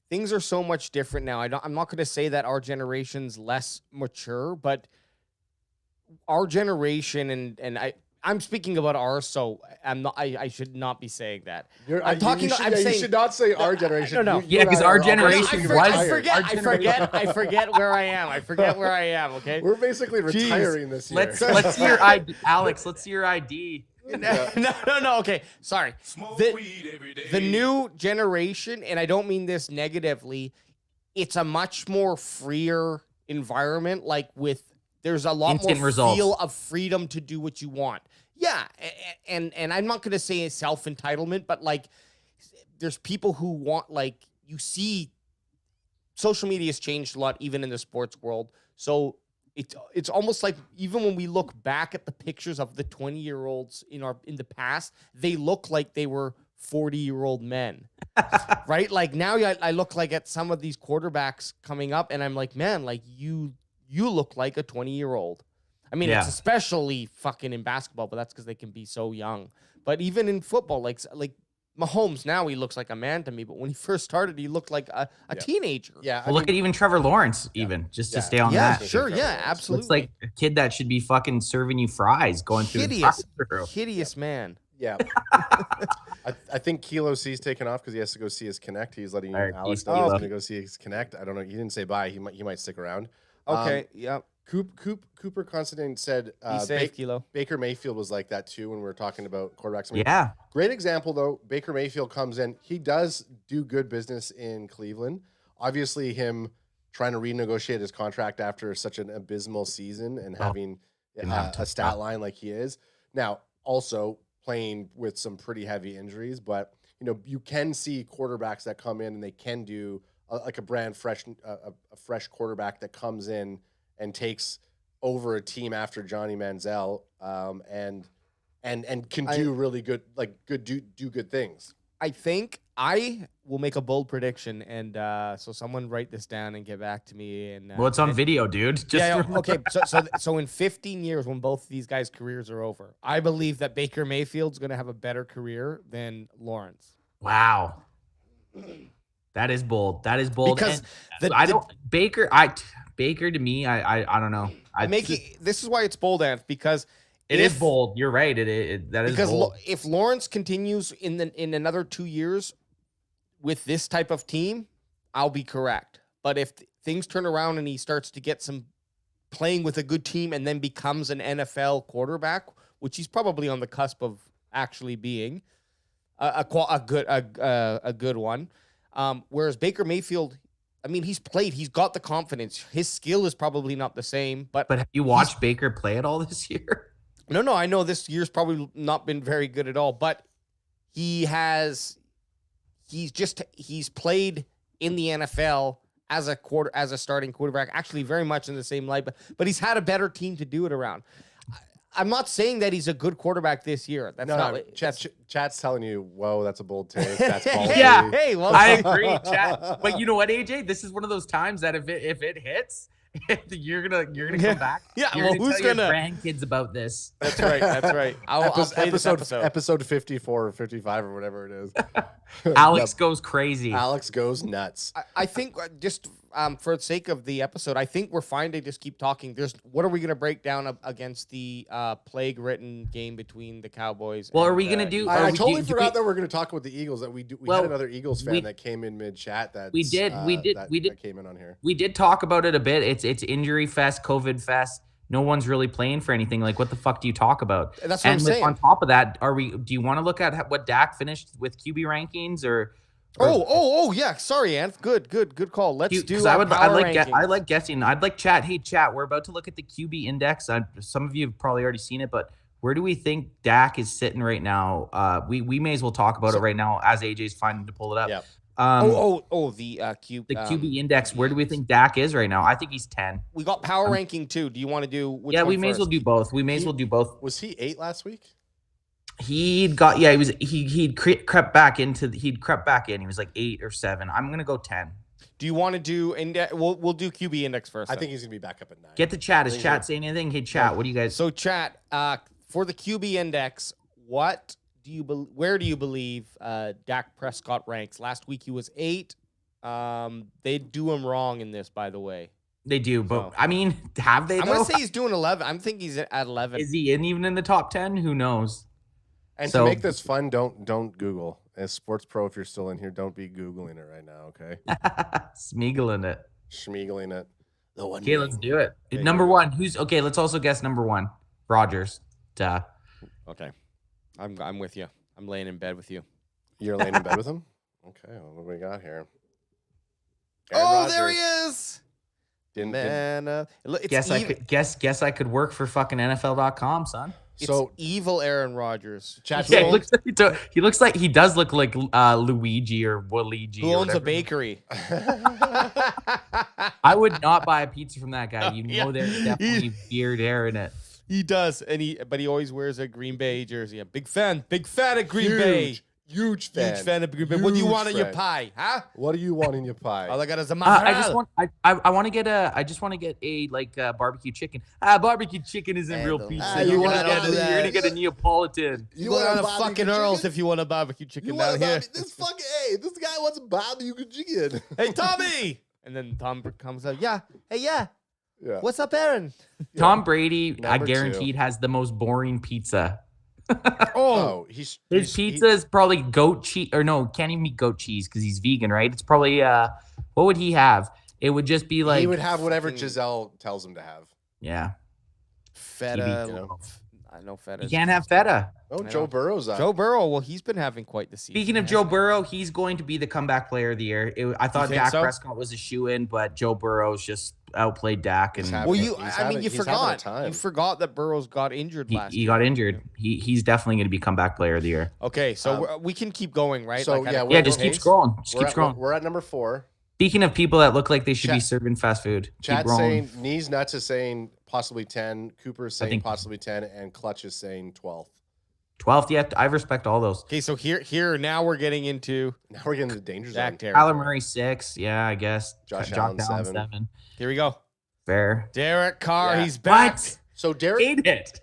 things are so much different now. I'm not going to say that our generation's less mature, but our generation and I'm speaking about ours, so I'm not. I should not be saying that. I'm talking. I'm saying you should not say our generation. No. You Yeah, and 'cause I our are generation obviously was- retired. I forget where I am. I forget where I am. Okay. We're basically retiring this year. Let's see your ID, Alex. Let's see your ID. No. Okay, sorry. The new generation, and I don't mean this negatively, it's a much more freer environment. Like there's a lot Instant more results. feel of freedom to do what you want. Yeah, and I'm not going to say self entitlement, but like there's people who want you see, social media has changed a lot, even in the sports world. So it's almost like even when we look back at the pictures of the 20-year-olds in the past, they look like they were 40-year-old men, right? Like now I look like at some of these quarterbacks coming up, and I'm like, man, like you look like a 20-year-old. I mean, Yeah. it's especially fucking in basketball, but that's because they can be so young. But even in football, like Mahomes now, he looks like a man to me, but when he first started, he looked like a teenager. Yeah, Well, look at even Trevor Lawrence, just to stay on Yeah, that. sure, yeah, absolutely. Looks like a kid that should be fucking serving you fries going through the drive-thru. hideous man. Yeah. I think Kilo C's taken off because he has to go see his Connect. He's letting All right, Alex peace, know he's Kilo. going to go see his Connect. I don't know. He didn't say bye. He might stick around. Okay, yep. Cooper Constantine said Be safe, Kilo. Baker Mayfield was like that too when we were talking about quarterbacks. I mean, Yeah. great example though. Baker Mayfield comes in. He does do good business in Cleveland. Obviously, him trying to renegotiate his contract after such an abysmal season and having a stat line like he is now, also playing with some pretty heavy injuries. But you can see quarterbacks that come in and they can do like a fresh quarterback that comes in and takes over a team after Johnny Manziel, and can do really good, do good things. I think I will make a bold prediction, and so someone write this down and get back to me. And Well, it's on video, dude. Just yeah, okay. So in 15 years, when both these guys' careers are over, I believe that Baker Mayfield's going to have a better career than Lawrence. Wow. That is bold. Because And Baker to me, I don't know. This is why it's bold, Anth, because it is bold. You're right. That is because bold. if Lawrence continues in another 2 years with this type of team, I'll be correct. But if things turn around and he starts to get some playing with a good team and then becomes an NFL quarterback, which he's probably on the cusp of actually being a good one. Whereas Baker Mayfield, I mean, he's got the confidence. His skill is probably not the same, but But have you watched Baker play at all this year? no, I know this year's probably not been very good at all, but he's played in the NFL as a starting quarterback, actually very much in the same light, but he's had a better team to do it around. I'm not saying that he's a good quarterback this year. That's not. Chat's telling you, whoa, that's a bold take. That's ballsy. Yeah, hey, well, I agree, chat. But you know what, AJ? This is one of those times that if it hits, you're gonna come back. Yeah, you're well, gonna who's tell gonna your grandkids about this? That's right. That's right. I'll play this episode. Episode 54 or 55 or whatever it is. Alex goes crazy. Alex goes nuts. I think just for the sake of the episode, I think we're fine to just keep talking. What are we going to break down against the plague-ridden game between the Cowboys? Well, are we going to do? I totally forgot that we're going to talk about the Eagles. That we had another Eagles fan that came in mid-chat. That we did came in on here. We did talk about it a bit. It's injury fest, COVID fest. No one's really playing for anything. Like, what the fuck do you talk about? That's what I'm saying. On top of that, do you want to look at what Dak finished with QB rankings or? Oh, yeah. Sorry, Anth. Good call. Let's do our power rankings. I like guessing. I'd like chat. Hey, chat. We're about to look at the QB index. Some of you have probably already seen it, but where do we think Dak is sitting right now? We may as well talk about it right now as AJ's finding to pull it up. Yeah. The QB index. Where do we think Dak is right now? I think he's 10. We got power ranking too. Do you want to do? Which we may as well do both. Was he 8 last week? He'd crept back in. He was like 8 or 7. I'm gonna go 10. Do you want to do index? We'll do QB index first. I think he's gonna be back up at 9. Get the chat. Is chat saying anything? Hey, chat. What do you guys? So chat. For the QB index, where do you believe Dak Prescott ranks? Last week he was 8. They do him wrong in this, by the way. They do, but I mean, have they? I'm gonna say he's doing 11. I'm thinking he's at 11. Is he even in the top 10? Who knows? And to make this fun, don't Google. As Sports Pro, if you're still in here, don't be Googling it right now, okay? Smeagling it. Schmeagling it. Okay, let's do it. Number one. Let's also guess number 1. Rodgers. Duh. Okay. I'm with you. I'm laying in bed with you. You're laying in bed with him? Okay, well, what do we got here? Rodgers. There he is. Guess I could work for fucking NFL.com, son. So evil Aaron Rodgers. He does look like Luigi or Waluigi. Who owns a bakery? I would not buy a pizza from that guy. There's definitely beard hair in it. He does, but he always wears a Green Bay jersey. A big fan of Green Bay. Huge fan of Green Bay. What do you want in your pie, huh? What do you want in your pie? All I got is a mozzarella. I want to get a barbecue chicken. Barbecue chicken isn't real pizza. You're gonna get a Neapolitan. You go down to fucking Earl's if you want a barbecue chicken down here. This guy wants a barbecue chicken. Hey, Tommy! And then Tom comes up. Yeah. Hey, yeah. What's up, Aaron? Tom Brady, I guaranteed, has the most boring pizza. His pizza is probably goat cheese, or no, can't even eat goat cheese because he's vegan, right? It's probably what would he have? It would just be like he would have whatever Giselle tells him to have. Yeah, feta. I know feta. You can't have feta. Oh, Joe Burrow's up. Joe Burrow. Well, he's been having quite the season. Speaking of Joe Burrow, he's going to be the comeback player of the year. I thought Dak Prescott was a shoe-in, but Joe Burrow's just outplayed Dak. And you forgot. You forgot that Burrow's got injured last year. He got injured. He's definitely going to be comeback player of the year. Okay, so we can keep going, right? So just keep scrolling. We're at number 4. Speaking of people that look like they should be serving fast food. Chat's saying Knees Nuts is saying possibly 10. Cooper is saying possibly 10, and Clutch is saying 12. 12th, yeah, I respect all those. Okay, so here now we're getting into the danger zone. Kyler Murray 6, yeah, I guess. Josh Allen 7. Here we go. Fair. Derek Carr, he's back. What? So Derek hate it.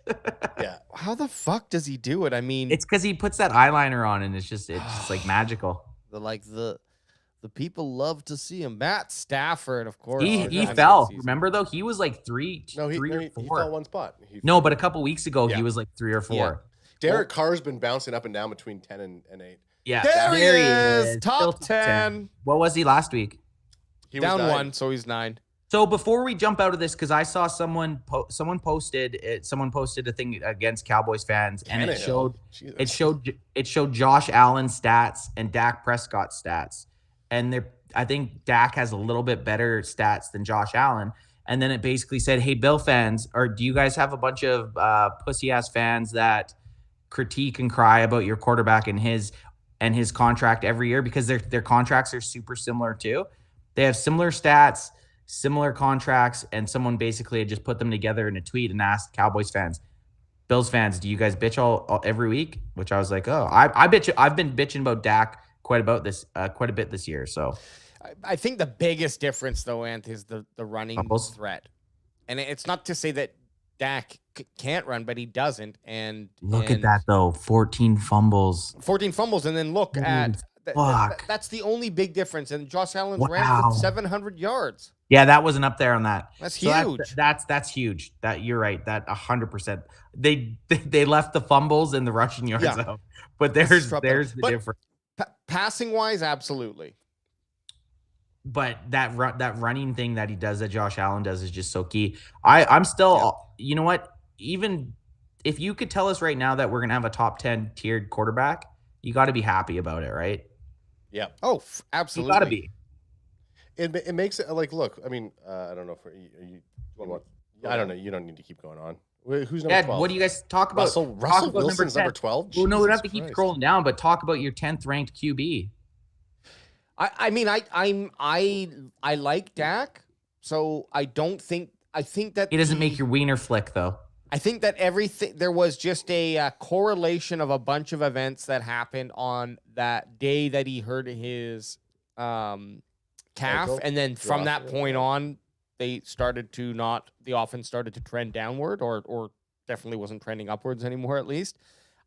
Yeah. How the fuck does he do it? I mean, it's because he puts that eyeliner on, and it's just like magical. The people love to see him. Matt Stafford, of course. He fell. Remember though, he was like 3 or 4. He fell one spot. But a couple weeks ago he was like 3 or 4. Yeah. Derek Carr's been bouncing up and down between 10 and 8. Yeah, there he is. Top 10. What was he last week? He down was 1, so he's 9. So before we jump out of this, because I saw someone posted a thing against Cowboys fans, and it showed Josh Allen stats and Dak Prescott stats, and I think Dak has a little bit better stats than Josh Allen. And then it basically said, "Hey, Bill fans, or do you guys have a bunch of pussy ass fans that critique and cry about your quarterback and his contract every year because their contracts are super similar too?" They have similar stats, similar contracts, and someone basically had just put them together in a tweet and asked Cowboys fans, Bills fans, do you guys bitch all every week? Which I was like, oh, I bitch. I've been bitching about Dak quite a bit this year. So I think the biggest difference, though, Ant, is the running Fumbles. threat. And it's not to say that Dak can't run, but he doesn't. And look at that, though. 14 fumbles. 14 fumbles. And then look at fuck. that's the only big difference. And Josh Allen ran Wow. for 700 yards. Yeah, that wasn't up there on that. That's So huge. That's huge. That you're right. That 100%. They left the fumbles and the rushing yards Yeah. out. But there's But the difference. Passing wise, absolutely. But that running thing that he does, that Josh Allen does, is just so key. I'm still, you know what? Even if you could tell us right now that we're gonna have a top 10 tiered quarterback, you got to be happy about it, right? Yeah. Oh, You absolutely. got to be. It makes it like, look, I mean, I don't know if I don't know. You don't need to keep going on. Who's number Ed, 12? what do you guys talk about? Russell Talk about Wilson's number 10. 12? Well, no, we don't have Jesus to keep Christ. scrolling down, but talk about your 10th ranked QB. I mean, I like Dak, so I think that He doesn't make your wiener flick, though. I think that there was just a correlation of a bunch of events that happened on that day that he hurt his calf, Ankle? and then from that Roster, point yeah. on, the offense started to trend downward, or definitely wasn't trending upwards anymore. At least,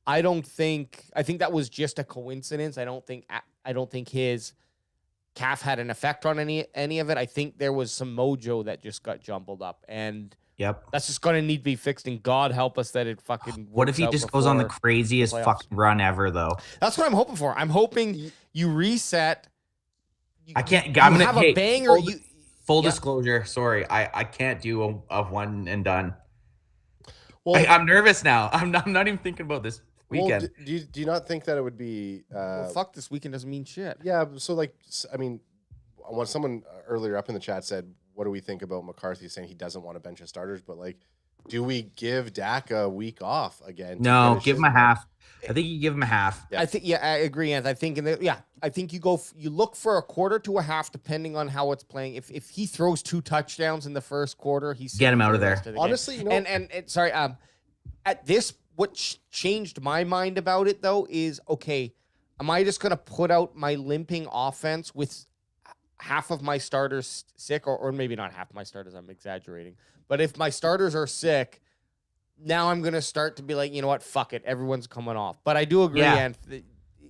I think that was just a coincidence. I don't think his calf had an effect on any of it. I think there was some mojo that just got jumbled up, and Yep. that's just going to need to be fixed. And God help us that it fucking. What if works he out just goes on the before craziest playoffs. fucking run ever, though? That's what I'm hoping for. I'm hoping you reset. I can't. You I'm gonna have hey, a banger. Full Yeah. disclosure. Sorry, I can't do a one and done. Well, I'm nervous now. I'm not even thinking about this weekend. do you not think that it would be? Well, fuck this weekend doesn't mean shit. Yeah. So, like, I mean, when someone earlier up in the chat said, "What do we think about McCarthy saying he doesn't want to bench his starters?" But like, do we give Dak a week off again? to No, finish give him his a half. I think you give him a half. Yeah. I think. Yeah, I agree, Anth. I think I think you look for a quarter to a half, depending on how it's playing. If he throws 2 touchdowns in the first quarter, he's Get him sitting out for of the there. rest of the game. Honestly, you know, And sorry, at this, what changed my mind about it though is, okay, am I just gonna put out my limping offense with half of my starters sick, or maybe not half my starters? I'm exaggerating, but if my starters are sick, now I'm gonna start to be like, you know what, fuck it, everyone's coming off. But I do agree, Yeah. and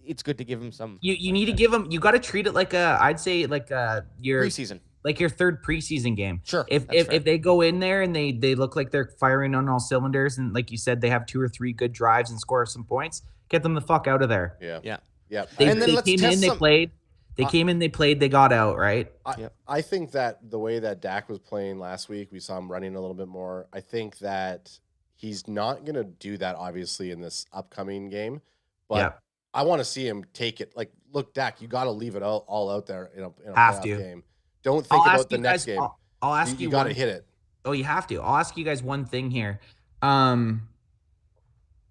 it's good to give him some You need to give him. You got to treat it like I'd say like your preseason. like your third preseason game. Sure, If that's fair. if they go in there and they look like they're firing on all cylinders, and like you said, they have 2 or 3 good drives and score some points, get them the fuck out of there. yeah, Yeah. yeah. They, And then they let's came test in, they some- played. They came in, they played, they got out, right? I think that the way that Dak was playing last week, we saw him running a little bit more. I think that he's not going to do that, obviously, in this upcoming game. But Yeah. I want to see him take it. Like, look, Dak, you got to leave it all out there in a Have playoff to. game. Don't think I'll about ask the you next guys. game. I'll ask you. You got to one- hit it. Oh, you have to. I'll ask you guys one thing here.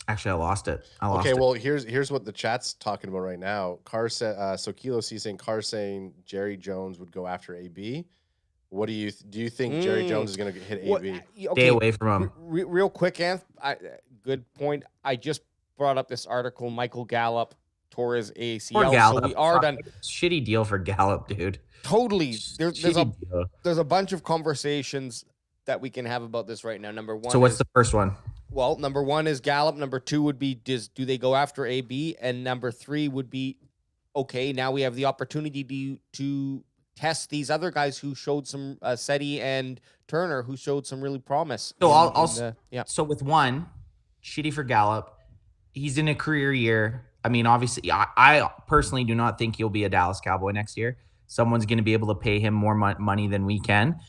Actually, I lost it. Okay, well, here's what the chat's talking about right now. Carr said, so Kilo C saying Carr saying Jerry Jones would go after AB. What do you think Jerry Jones is going to hit What- AB? Stay away from him. Real quick, Anth. Good point. I just brought up this article. Michael Gallup tore his ACL. Poor Gallup. So we are Fuck, done. Shitty deal for Gallup, dude. Totally. Shitty deal. There's a bunch of conversations that we can have about this right now. Number one. So what's is, the first one? well? Number one is Gallup. Number two would be do they go after AB? And number three would be, okay, now we have the opportunity to test these other guys who showed some Seti and Turner who showed some really promise. So yeah. So with one, shitty for Gallup. He's in a career year. I mean, obviously, I personally do not think he'll be a Dallas Cowboy next year. Someone's going to be able to pay him more money than we can.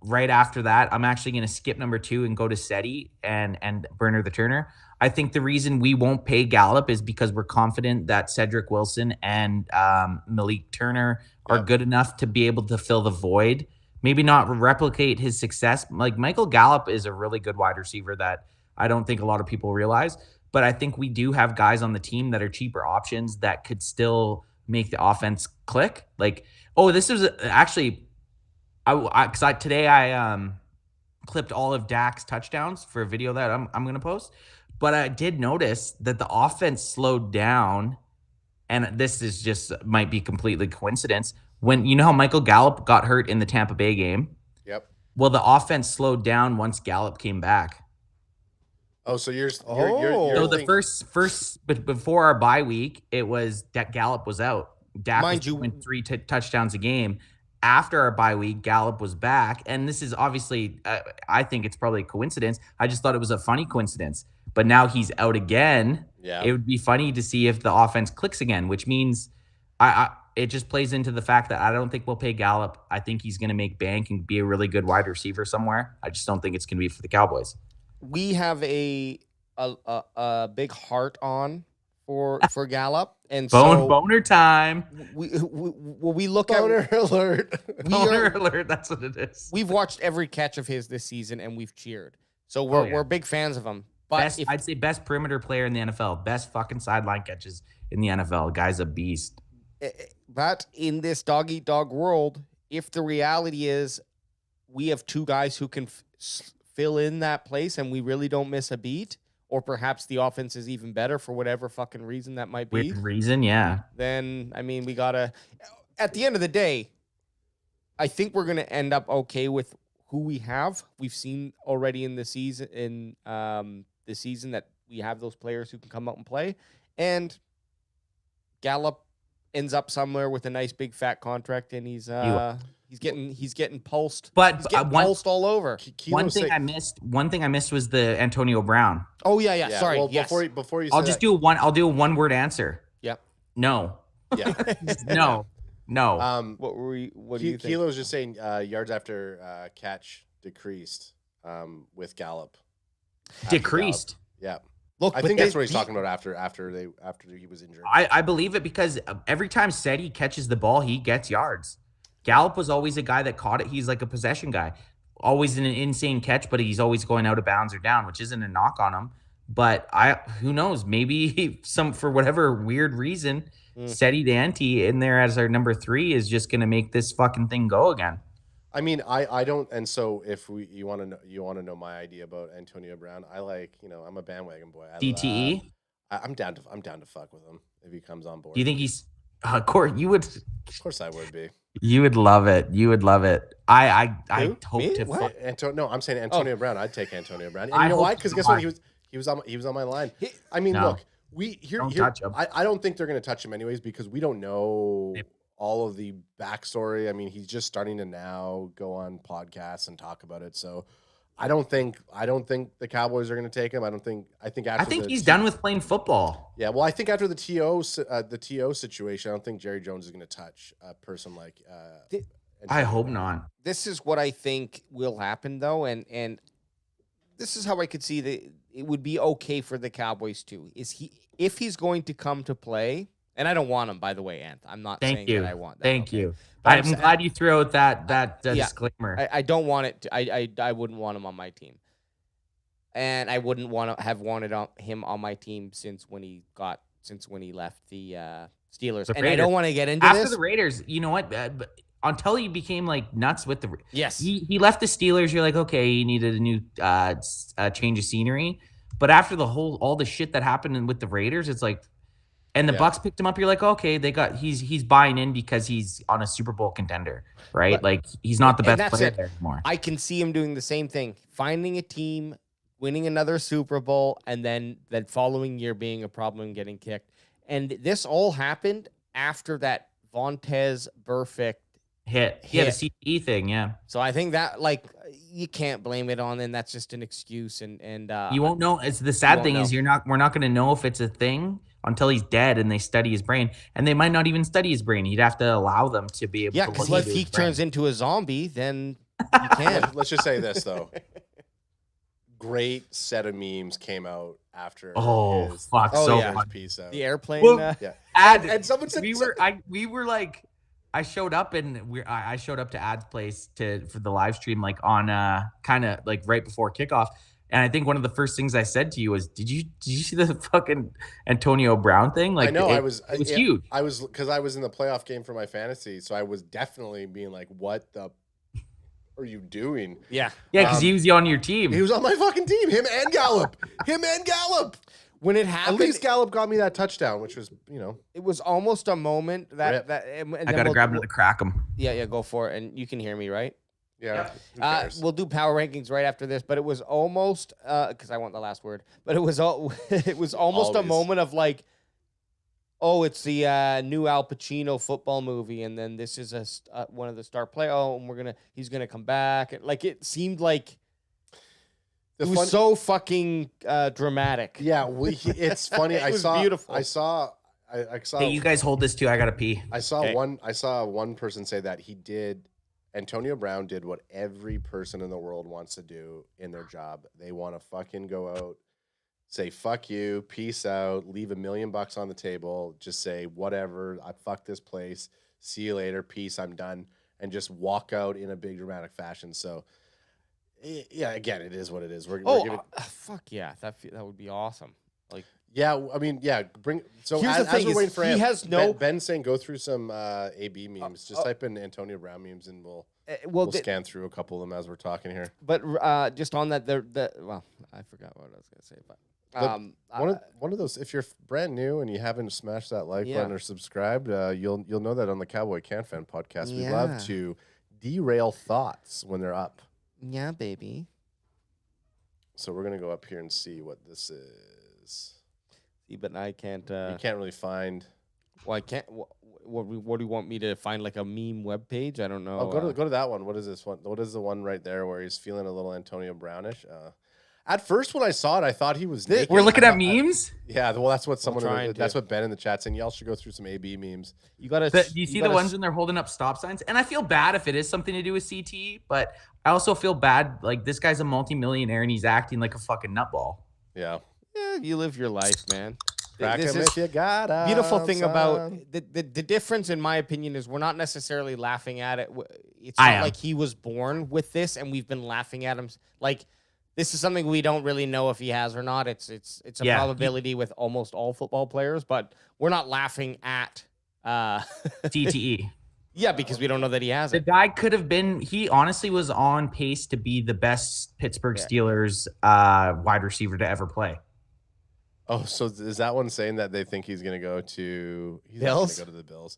Right after that, I'm actually going to skip number 2 and go to Seti and Burner the Turner. I think the reason we won't pay Gallup is because we're confident that Cedric Wilson and Malik Turner are good enough to be able to fill the void. Maybe not replicate his success. Like Michael Gallup is a really good wide receiver that I don't think a lot of people realize. But I think we do have guys on the team that are cheaper options that could still make the offense click. Like, oh, this is actually, today I clipped all of Dak's touchdowns for a video that I'm gonna post, but I did notice that the offense slowed down, and this is just might be completely coincidence. When you know how Michael Gallup got hurt in the Tampa Bay game, Yep. well, the offense slowed down once Gallup came back. Oh, so you're So the first, but before our bye week, it was that Gallup was out. Dak Mind was you- doing 3 touchdowns a game. After our bye week, Gallup was back, and this is obviously, I think it's probably a coincidence. I just thought it was a funny coincidence. But now he's out again. Yeah. It would be funny to see if the offense clicks again, which means it just plays into the fact that I don't think we'll pay Gallup. I think he's going to make bank and be a really good wide receiver somewhere. I just don't think it's going to be for the Cowboys. We have a big heart on for Gallup, and Boner time. we look Boner alert. Boner alert. That's what it is. We've watched every catch of his this season, and we've cheered. So we're big fans of him. But I'd say best perimeter player in the NFL. Best fucking sideline catches in the NFL. Guy's a beast. But in this dog-eat-dog world, if the reality is we have two guys who can fill in that place and we really don't miss a beat, or perhaps the offense is even better for whatever fucking reason that might be, Weird reason, yeah. then, I mean, we got to... At the end of the day, I think we're going to end up okay with who we have. We've seen already in the season, that we have those players who can come out and play. And Gallup ends up somewhere with a nice big fat contract, and he's getting pulsed. But he's getting pulsed all over. One thing I missed was the Antonio Brown. Oh yeah. Sorry. Well, yes. before you, I'll do a one word answer. Yep. No. Yeah. No. What do you think? Kilo was just saying yards after catch decreased with Gallup. Decreased. Yeah. Look, I think that's what he's talking about after he was injured. I believe it because every time Seti catches the ball, he gets yards. Gallup was always a guy that caught it. He's like a possession guy. Always an insane catch, but he's always going out of bounds or down, which isn't a knock on him. But who knows? Maybe for whatever weird reason, Seti Dante in there as our number 3 is just going to make this fucking thing go again. I mean, I don't, and so if you want to know my idea about Antonio Brown, I'm a bandwagon boy. DTE. I'm down to fuck with him if he comes on board. Do you think he's Court? You would. Of course, I would be. You would love it. You would love it. I hope Me? to. What? No, I'm saying Antonio Brown. I'd take Antonio Brown. And I you know hope why? Because so. guess what? He was on my line. I mean, No. look, Don't touch him. I don't think they're going to touch him anyways because we don't know all of the backstory. I mean, he's just starting to now go on podcasts and talk about it. So I don't think the Cowboys are going to take him. I think he's done with playing football. Yeah, well, I think after the TO situation, I don't think Jerry Jones is going to touch a person like. I hope not. This is what I think will happen, though, and this is how I could see that it would be okay for the Cowboys too. If he's going to come to play, and I don't want him, by the way, Ant. I'm not saying that I want that. Thank okay? you. But I'm glad you threw out that Yeah. disclaimer. I don't want it. I wouldn't want him on my team, and I wouldn't want to have wanted him on my team since when he left the Steelers. The And I Raiders. don't want to get into After this. the Raiders, you know what? Until he became like nuts with the Yes. he left the Steelers. You're like, okay, he needed a new change of scenery. But after all the shit that happened with the Raiders, it's like, and the Bucks picked him up. You're like, okay, he's buying in because he's on a Super Bowl contender, right? But- like he's not the and best that's player it. there anymore. I can see him doing the same thing, finding a team, winning another Super Bowl, and then that following year being a problem and getting kicked. And this all happened after that Vontez Burfict hit. Yeah, the CTE thing. Yeah, So I think that you can't blame it on, and that's just an excuse. And you won't know. It's the sad thing is we're not going to know if it's a thing until he's dead and they study his brain, and they might not even study his brain. He'd have to allow them to be able. yeah, to because look if into he his brain. turns into a zombie, then you can't. Let's just say this though. Great set of memes came out after. Oh, his fuck, so fun. piece out. The airplane. Well, Yeah. And someone said we were like, I showed up and I showed up to Ad's place for the live stream, like on kind of like right before kickoff. And I think one of the first things I said to you was, did you see the fucking Antonio Brown thing? Like, I know it was huge. I was because I was in the playoff game for my fantasy, so I was definitely being like, "What the are you doing?" Yeah. Yeah, because he was on your team. He was on my fucking team. Him and Gallup. When it At happened, least Gallup got me that touchdown, which was it was almost a moment Rip. I got to grab him to crack him. Yeah, go for it. And you can hear me, right? yeah. Who cares? We'll do power rankings right after this, but it was almost because I want the last word. But it was it was almost a Always. moment of like, oh, it's the new Al Pacino football movie, and then this is one of the star play. Oh, and he's gonna come back. And, like, it seemed like it was so fucking dramatic. Yeah, it's funny. It was beautiful. I saw. Hey, you guys hold this too. I got to pee. I saw one person say that Antonio Brown did what every person in the world wants to do in their job. They want to fucking go out, say fuck you, peace out, leave $1 million on the table, just say whatever, I fuck this place, see you later, peace, I'm done, and just walk out in a big dramatic fashion. So yeah, again, it is what it is. We're giving, fuck yeah, that would be awesome. Like, yeah, I mean, yeah. So Here's as the thing we're is waiting for he Ant, has no- Ben's saying go through some AB memes. Just type in Antonio Brown memes and we'll scan through a couple of them as we're talking here. But just on that, well, I forgot what I was gonna say, but One of those, if you're brand new and you haven't smashed that like Yeah. button or subscribed, you'll know that on the Cowboy CanFan podcast, we Yeah. love to derail thoughts when they're up. yeah, baby. So we're gonna go up here and see what this is. See, but I can't. You can't really find. Well, I can't. What do you want me to find? Like a meme web page? I don't know. Oh, go to that one. What is this one? What is the one right there where he's feeling a little Antonio Brownish? At first, when I saw it, I thought he was naked. We're looking at memes. Yeah, well, that's what that's to. what Ben in the chat saying. Y'all should go through some AB memes. You gotta. Do you see the ones when they're holding up stop signs? And I feel bad if it is something to do with CT, but I also feel bad. Like, this guy's a multimillionaire and he's acting like a fucking nutball. Yeah. Yeah, you live your life, man. Crack This 'em is if you got 'em, beautiful thing about son. the difference, in my opinion, is we're not necessarily laughing at it. It's I not am. like he was born with this, and we've been laughing at him. Like, this is something we don't really know if he has or not. It's a Yeah. probability with almost all football players, but we're not laughing at. CTE. Yeah, because we don't know that he has The it. guy could have been, he honestly was on pace to be the best Pittsburgh Steelers wide receiver to ever play. Oh, so is that one saying that they think he's going to go to Bills? Go to the Bills.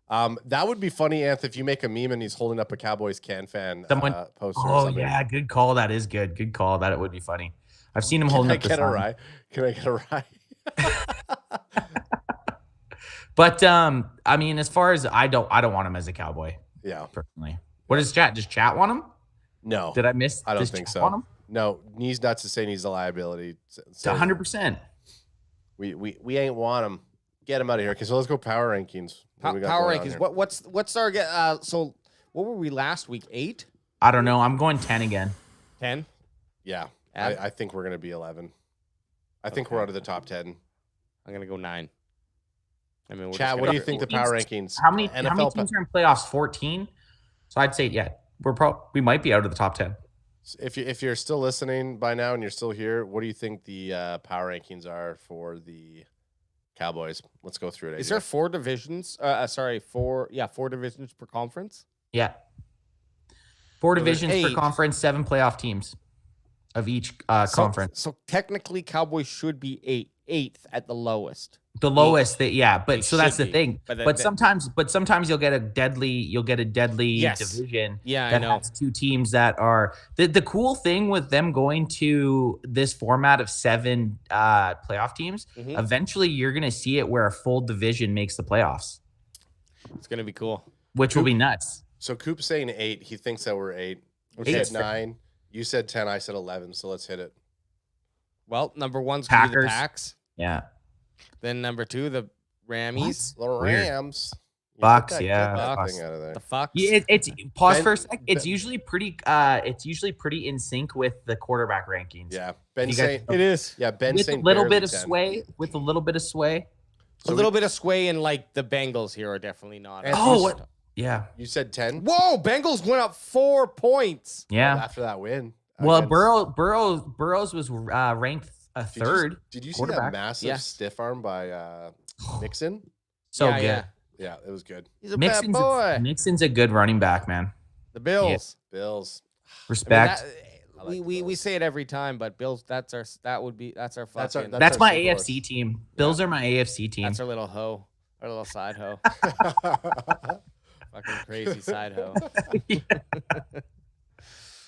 That would be funny, Anth, if you make a meme and he's holding up a Cowboys CanFan poster. or Oh, something. yeah, good call. That is good. Good call. That it would be funny. I've seen him holding up the Can I sign. get a ride? But I mean, as far as I don't want him as a Cowboy Yeah. personally. What does chat? Does chat want him? No. Did I miss? I don't does think chat so. Want him? No, Knees Nuts is saying he's a liability. It's 100%. We ain't want him. Get him out of here. Okay, so let's go power rankings. What do we got Power going on rankings. here? What's our so what were we last week? 8? I don't know. I'm going 10 again. 10? Yeah, Ab- I think we're gonna be 11. I think we're out of the top 10. I'm gonna go 9. I mean, Chad, what do you think the power rankings? How many NFL teams are in playoffs? 14. So I'd say we might be out of the top 10. If you're still listening by now and you're still here, what do you think the power rankings are for the Cowboys? Let's go through it. Is there 4 divisions? 4 divisions per conference? Yeah. 4 divisions per 8. conference, 7 playoff teams of each conference. So technically, Cowboys should be 8th at the lowest. The lowest, but They so that's should the be. thing. But But that- sometimes you'll get a deadly Yes. division. Yeah, I that know. has 2 teams that are the cool thing with them going to this format of 7 playoff teams. Mhm. Eventually, you're going to see it where a full division makes the playoffs, It's gonna be cool. which will be nuts. So Coop's saying 8. He thinks that we're 8. We Eight's said 9. You said 10. I said 11. So let's hit it. Well, number 1's gonna be the Packers. Packs. Yeah, Then number 2, the Rammies. The Weird. Rams. You Bucks, get yeah, that Bucks. thing out of there. The Fox. yeah. It's pause Ben- for a sec. It's Ben- usually pretty. It's usually pretty in sync with the quarterback rankings. Yeah, Ben You guys- saying. It is. Yeah, Ben with a saying little barely bit of 10. sway. With a little bit of sway. A little bit of sway, and like the Bengals here are definitely not. And Oh, you- what? Yeah. You said 10. Whoa! Bengals went up 4 points. Yeah. After that win. Well, against- Burrows was ranked a third. Did you see that quarterback. massive Yes. stiff arm by Mixon? So Yeah, good. yeah. Yeah, it was good. He's a bad boy. Mixon's a good running back, man. The Bills. Bills. I mean, Respect. I like the we Bills. say it every time, but Bills. That's our fucking. That's our- That's our my Super Bowls. AFC team. Bills are my AFC team. That's our little hoe. Our little side hoe. Fucking crazy side hoe.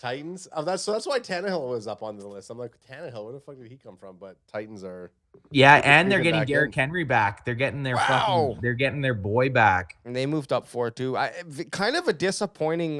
Titans. Oh, that's why Tannehill was up on the list. I'm like, Tannehill, where the fuck did he come from? But Titans are. Yeah, and they're creeping getting back Derrick in. Henry back. They're getting their Wow. they're getting their boy back. And they moved up 4-2. Kind of a disappointing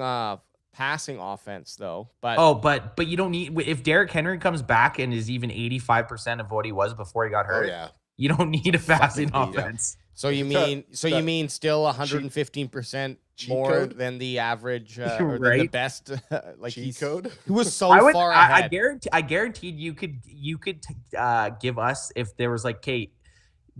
passing offense though. But Oh, but you don't need if Derrick Henry comes back and is even 85% of what he was before he got Oh hurt. yeah. You don't need a passing fucking beat. offense. so you mean still 115% cheat more code? than the average or than the Right. best like Cheat he's code. he was so I would. far I ahead. guaranteed you could give us if there was like, Kate,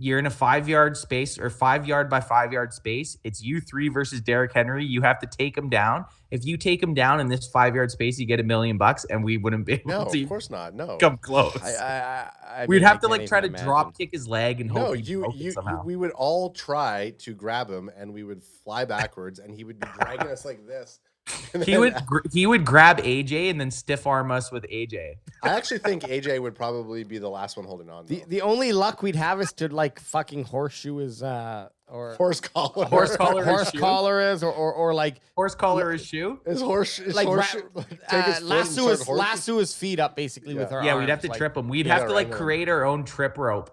you're in a 5-yard space or 5-yard by 5-yard space. It's you three versus Derrick Henry. You have to take him down. If you take him down in this 5-yard space, you get $1 million, and we wouldn't be able No, to of course not. No. come close. I We'd mean, have I to can't like try to even drop imagine. kick his leg and hope No, he broke it somehow. we would all try to grab him, and we would fly backwards, and he would be dragging us like this. And He then he would grab AJ and then stiff arm us with AJ. I actually think AJ would probably be the last one holding on. Though. The only luck we'd have is to like fucking horseshoe his or horse collar. Horse collar. horse shoe? collar is or like Horse collar his shoe. His horse. His like, horse. ra- Like, take his foot and lasso start horsing. his feet up basically with Yeah. our Yeah, arms. we'd have to like- trip him. We'd Yeah, have to like right, no. create our own trip rope.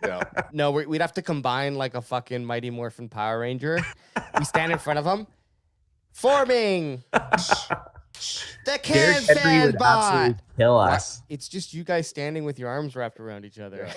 Yeah. No, we'd have to combine like a fucking Mighty Morphin Power Ranger. We stand in front of him, forming the Derrick Henry CanFan would bot. absolutely kill us. It's just you guys standing with your arms wrapped around each other.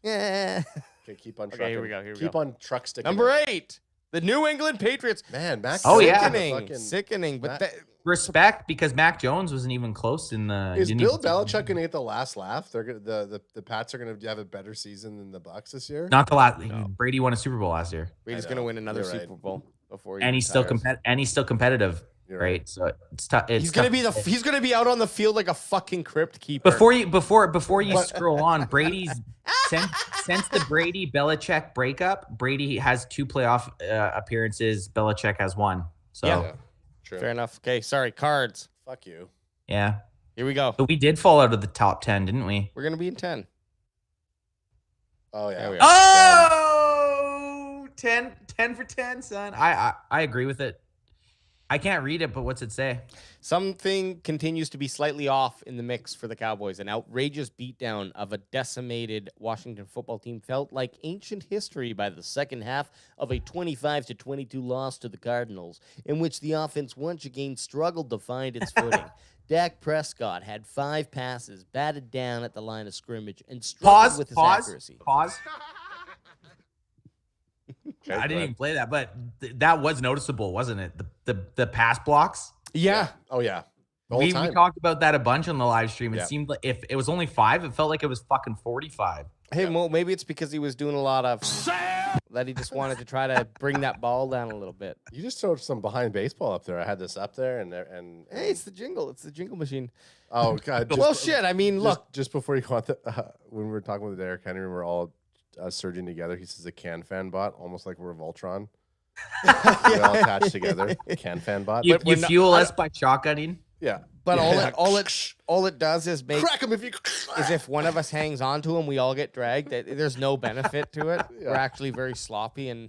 Yeah. Okay, keep on. Okay, Trucking. here we go, here we keep go. on truck sticking. Number it. 8, the New England Patriots. Man, Mac. Oh, yeah. Sickening, Fucking- sickening. But Mac- Respect, because Mac Jones wasn't even close in the. Is didn't Bill even- Belichick going to get the last laugh? They're gonna, the Pats are going to have a better season than the Bucks this year. Not the last. Brady won a Super Bowl last year, Brady's I going to know. win another You're right. Super Bowl before he and he's still retires. competitive, You're right? So it's tough. He's gonna be he's gonna be out on the field like a fucking crypt keeper. before you scroll on. Brady's since the Brady Belichick breakup, Brady has 2 playoff appearances. Belichick has 1. So Yeah. Yeah, true. Fair enough. Okay, sorry, cards. Fuck you. yeah. Here we go. But we did fall out of the top 10, didn't we? We're gonna be in 10. Oh yeah. There we are. Oh, 10 for 10, son. I agree with it. I can't read it, but what's it say? Something continues to be slightly off in the mix for the Cowboys. An outrageous beatdown of a decimated Washington football team felt like ancient history by the second half of a 25-22 loss to the Cardinals, in which the offense once again struggled to find its footing. Dak Prescott had 5 passes batted down at the line of scrimmage and struggled with his accuracy. Pause. Okay, I go didn't ahead. even play that, but that was noticeable, wasn't it? The pass blocks. Yeah. Oh yeah. The whole We time. talked about that a bunch on the live stream. It Yeah. seemed like if it was only 5, it felt like it was fucking 45. Hey, Mo, maybe it's because he was doing a lot of that he just wanted to try to bring that ball down a little bit. You just throw some behind baseball up there. I had this up there, and Hey, it's the jingle. It's the jingle machine. oh god. just- Well, shit. I mean, look. just before you go on, when we were talking with Derrick Henry, we're all surging together. He says a CanFan bot, almost like we're Voltron. We're all attached together. CanFan bot. You, But we're you not- fuel us by shotgunning. Yeah. But Yeah. all it does is make Crack him if you. is if one of us hangs on to him, we all get dragged. There's no benefit to it. Yeah. We're actually very sloppy and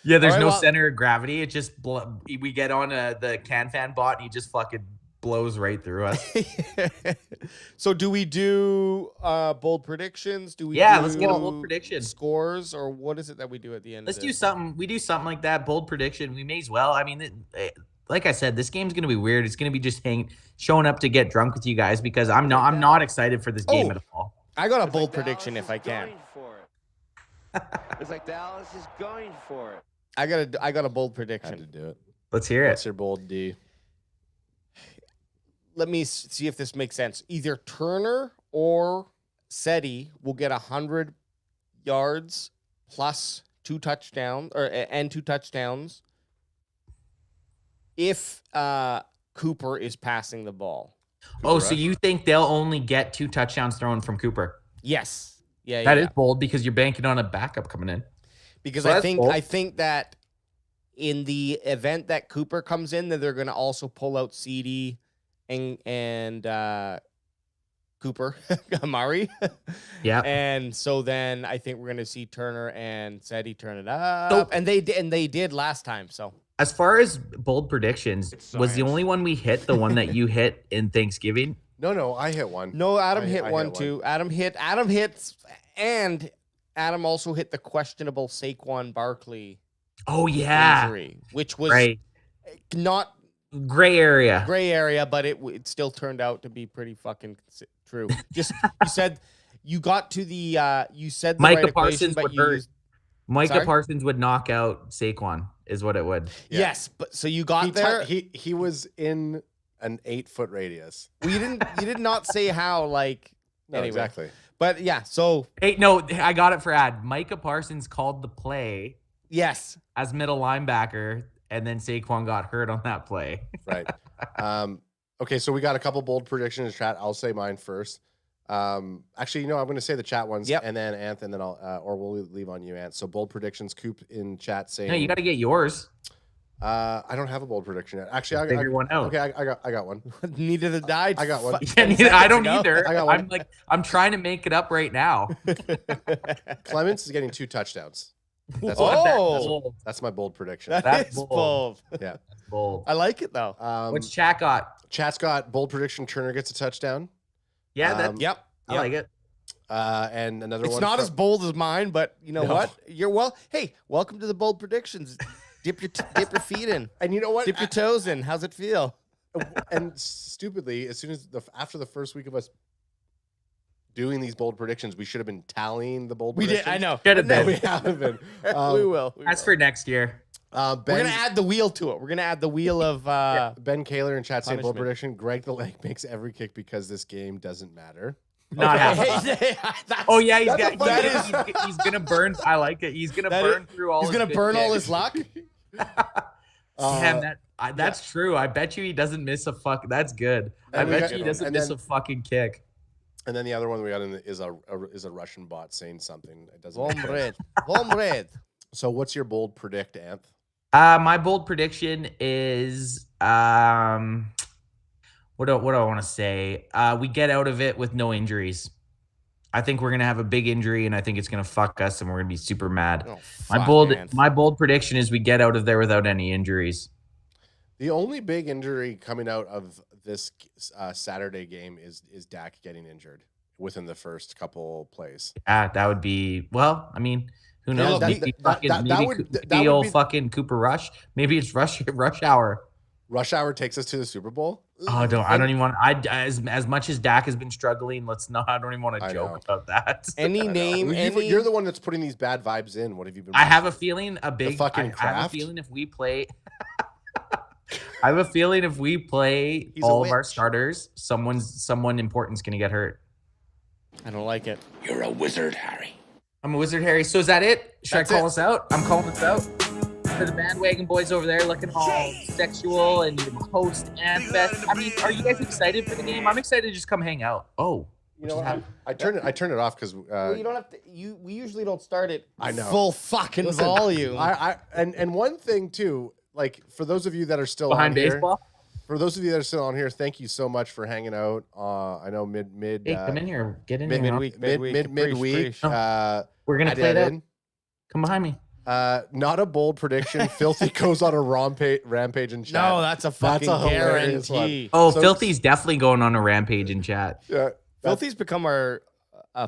Yeah, there's All right, no well- center of gravity. It just we get on the CanFan bot and he just fucking blows right through us. So do we do bold predictions? Do we Yeah, do let's get a bold prediction. scores, or what is it that we do at the end Let's of do this? something. We do something like that. Bold prediction. We may as well. I mean, like I said, this game's gonna be weird. It's gonna be just showing up to get drunk with you guys because I'm not excited for this game Oh. at all. I got a bold prediction if I can. Going for it. It's like Dallas is going for it. I got a bold Had to prediction. do it. Let's hear What's it. your bold D? Let me see if this makes sense. Either Turner or Seti will get 100 yards plus 2 touchdowns and 2 touchdowns if Cooper is passing the ball. Oh, so you think they'll only get 2 touchdowns thrown from Cooper? Yes. Yeah. That is bold because you're banking on a backup coming in. Because So I that's think bold. I think that in the event that Cooper comes in, that they're going to also pull out CD and Cooper Amari. Yeah. And so then I think we're going to see Turner and Seti turn it up, and they did last time. So As far as bold predictions, was the only one we hit the one that you hit in Thanksgiving? No, I hit one. no, Adam hit I one hit too. Adam hits, and Adam also hit the questionable Saquon Barkley Oh yeah, injury, which was right. not Gray area. gray area, but it still turned out to be pretty fucking true. Just you said you got to the you said the Micah right equation, Parsons but would you hurt. used, Micah Sorry? Parsons would knock out Saquon, is what it would. Yeah. yes, but so you got He, there. he was in an 8-foot radius. Well, you did not say how, like, No, anyway. exactly. But yeah, so Hey, no, I got it for ad. Micah Parsons called the play yes, as middle linebacker, and then Saquon got hurt on that play. Right. Okay, so we got a couple bold predictions in chat. I'll say mine first. Actually, I'm going to say the chat ones, Yep. and then Anth, and then or we'll leave on you, Anth. So bold predictions. Coop in chat saying, No, you got to get yours. I don't have a bold prediction yet. Actually, Figure one out. Okay, I got one. neither did I. I got one. I don't either. I got one. I'm trying to make it up right now. Clements is getting 2 touchdowns. That's, Oh, that's my bold prediction. that That's is bold. bold. Yeah. Bold. I like it though. What's chat got? Chat's got bold prediction. Turner gets a touchdown. Yeah, that, Yep. I like it. And another It's one. not from- as bold as mine, but you know No. what? Hey, welcome to the bold predictions. Dip your feet in. And you know what? Dip your toes in. How's it feel? And stupidly, as soon as after the first week of us doing these bold predictions, we should have been tallying the bold We did. predictions. I know. Should have No, been. we haven't been. we will. That's for next year. We're gonna add the wheel to it. We're gonna add the wheel of. Ben Kaler in chat saying bold punishment. prediction. Greg the leg makes every kick because this game doesn't matter. Not happening. That's- Oh yeah, he's gonna burn. I like it. He's gonna That burn is- through all. He's his gonna good burn all kicks. his luck. Damn, that's true. I bet you he doesn't miss a fuck. That's good. I And we bet got- you he doesn't and miss then- a fucking kick. And then the other one we got in is a Russian bot saying something. It doesn't. make sense. Hombre, hombre. So what's your bold predict, Anth? My bold prediction is what do I want to say? We get out of it with no injuries. I think we're gonna have a big injury, and I think it's gonna fuck us, and we're gonna be super mad. Oh, My bold prediction is we get out of there without any injuries. The only big injury coming out of this Saturday game is Dak getting injured within the first couple plays. Yeah, that would be well. I mean, who knows? that- Maybe that- that maybe would- that maybe would old be- fucking Cooper Rush. Maybe it's rush hour. Rush hour takes us to the Super Bowl. Oh, I don't even want. As much as Dak has been struggling, let's not. I don't even want I to know. joke about that. Any name, You're the one that's putting these bad vibes in. What have you been? I have a feeling I fucking have a Kraft? feeling if we play. I have a feeling if we play He's a all of our witch. starters, someone important's gonna get hurt. I don't like it. You're a wizard, Harry. I'm a wizard, Harry. So is that it? Should That's I call it. us out? I'm calling us out. For the bandwagon boys over there looking all sexual and post and fest. I mean, are you guys excited for the game? I'm excited to just come hang out. Oh, You know, I turned it off because Well, you don't have to. We usually don't start it. I know. Full fucking Listen, volume. and one thing too, like for those of you that are still behind on here, baseball. for those of you that are still on here, thank you so much for hanging out. I know mid Hey, come in here. Get in mid- here. midweek, midweek. preach. We're gonna add play that. in. Come behind me. Not a bold prediction. Filthy goes on a rampage in chat. No, that's a fucking a hilarious guarantee. Oh, So- Filthy's definitely going on a rampage in chat. Yeah, Filthy's become a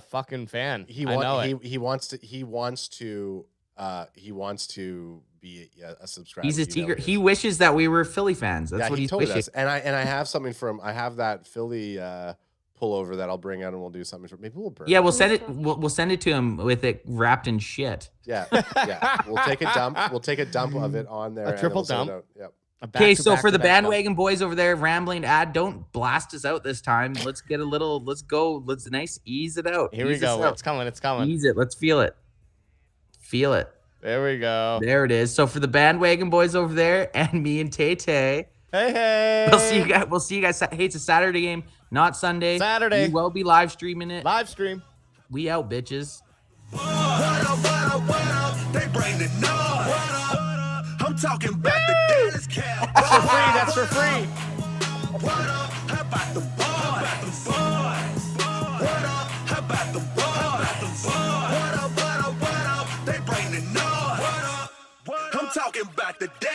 fucking fan. he I know it. wants to be a subscriber. He's a You know secret. it is. He wishes that we were Philly fans. That's Yeah, what he he's told wishing. us. And I have something from I have that Philly pullover that I'll bring out and we'll do something. Maybe we'll burn. Yeah, it. we'll send it. We'll send it to him with it wrapped in shit. Yeah. We'll take a dump. We'll take a dump of it on there. A and then triple we'll send it dump? out. Yep. A Okay, so for the back-to-back-to-back bandwagon boys over there rambling ad, don't blast us out this time. Let's get a little. Let's go. Let's ease it out. Here we Ease us go. out. It's coming. It's coming. Ease it. Let's feel it. Feel it. There we go. There it is. So for the bandwagon boys over there and me and Tay Tay, Hey. We'll see you guys. We'll see you guys. Hey, it's a Saturday game, not Sunday. Saturday. We will be live streaming it. Live stream. We out, bitches. What up? They bring the noise. What up? I'm talking about the Dallas Cowboys. That's for free. What up? How about the boys? What up? How about the boys? What up? They bring the noise. What up? I'm talking about the Dallas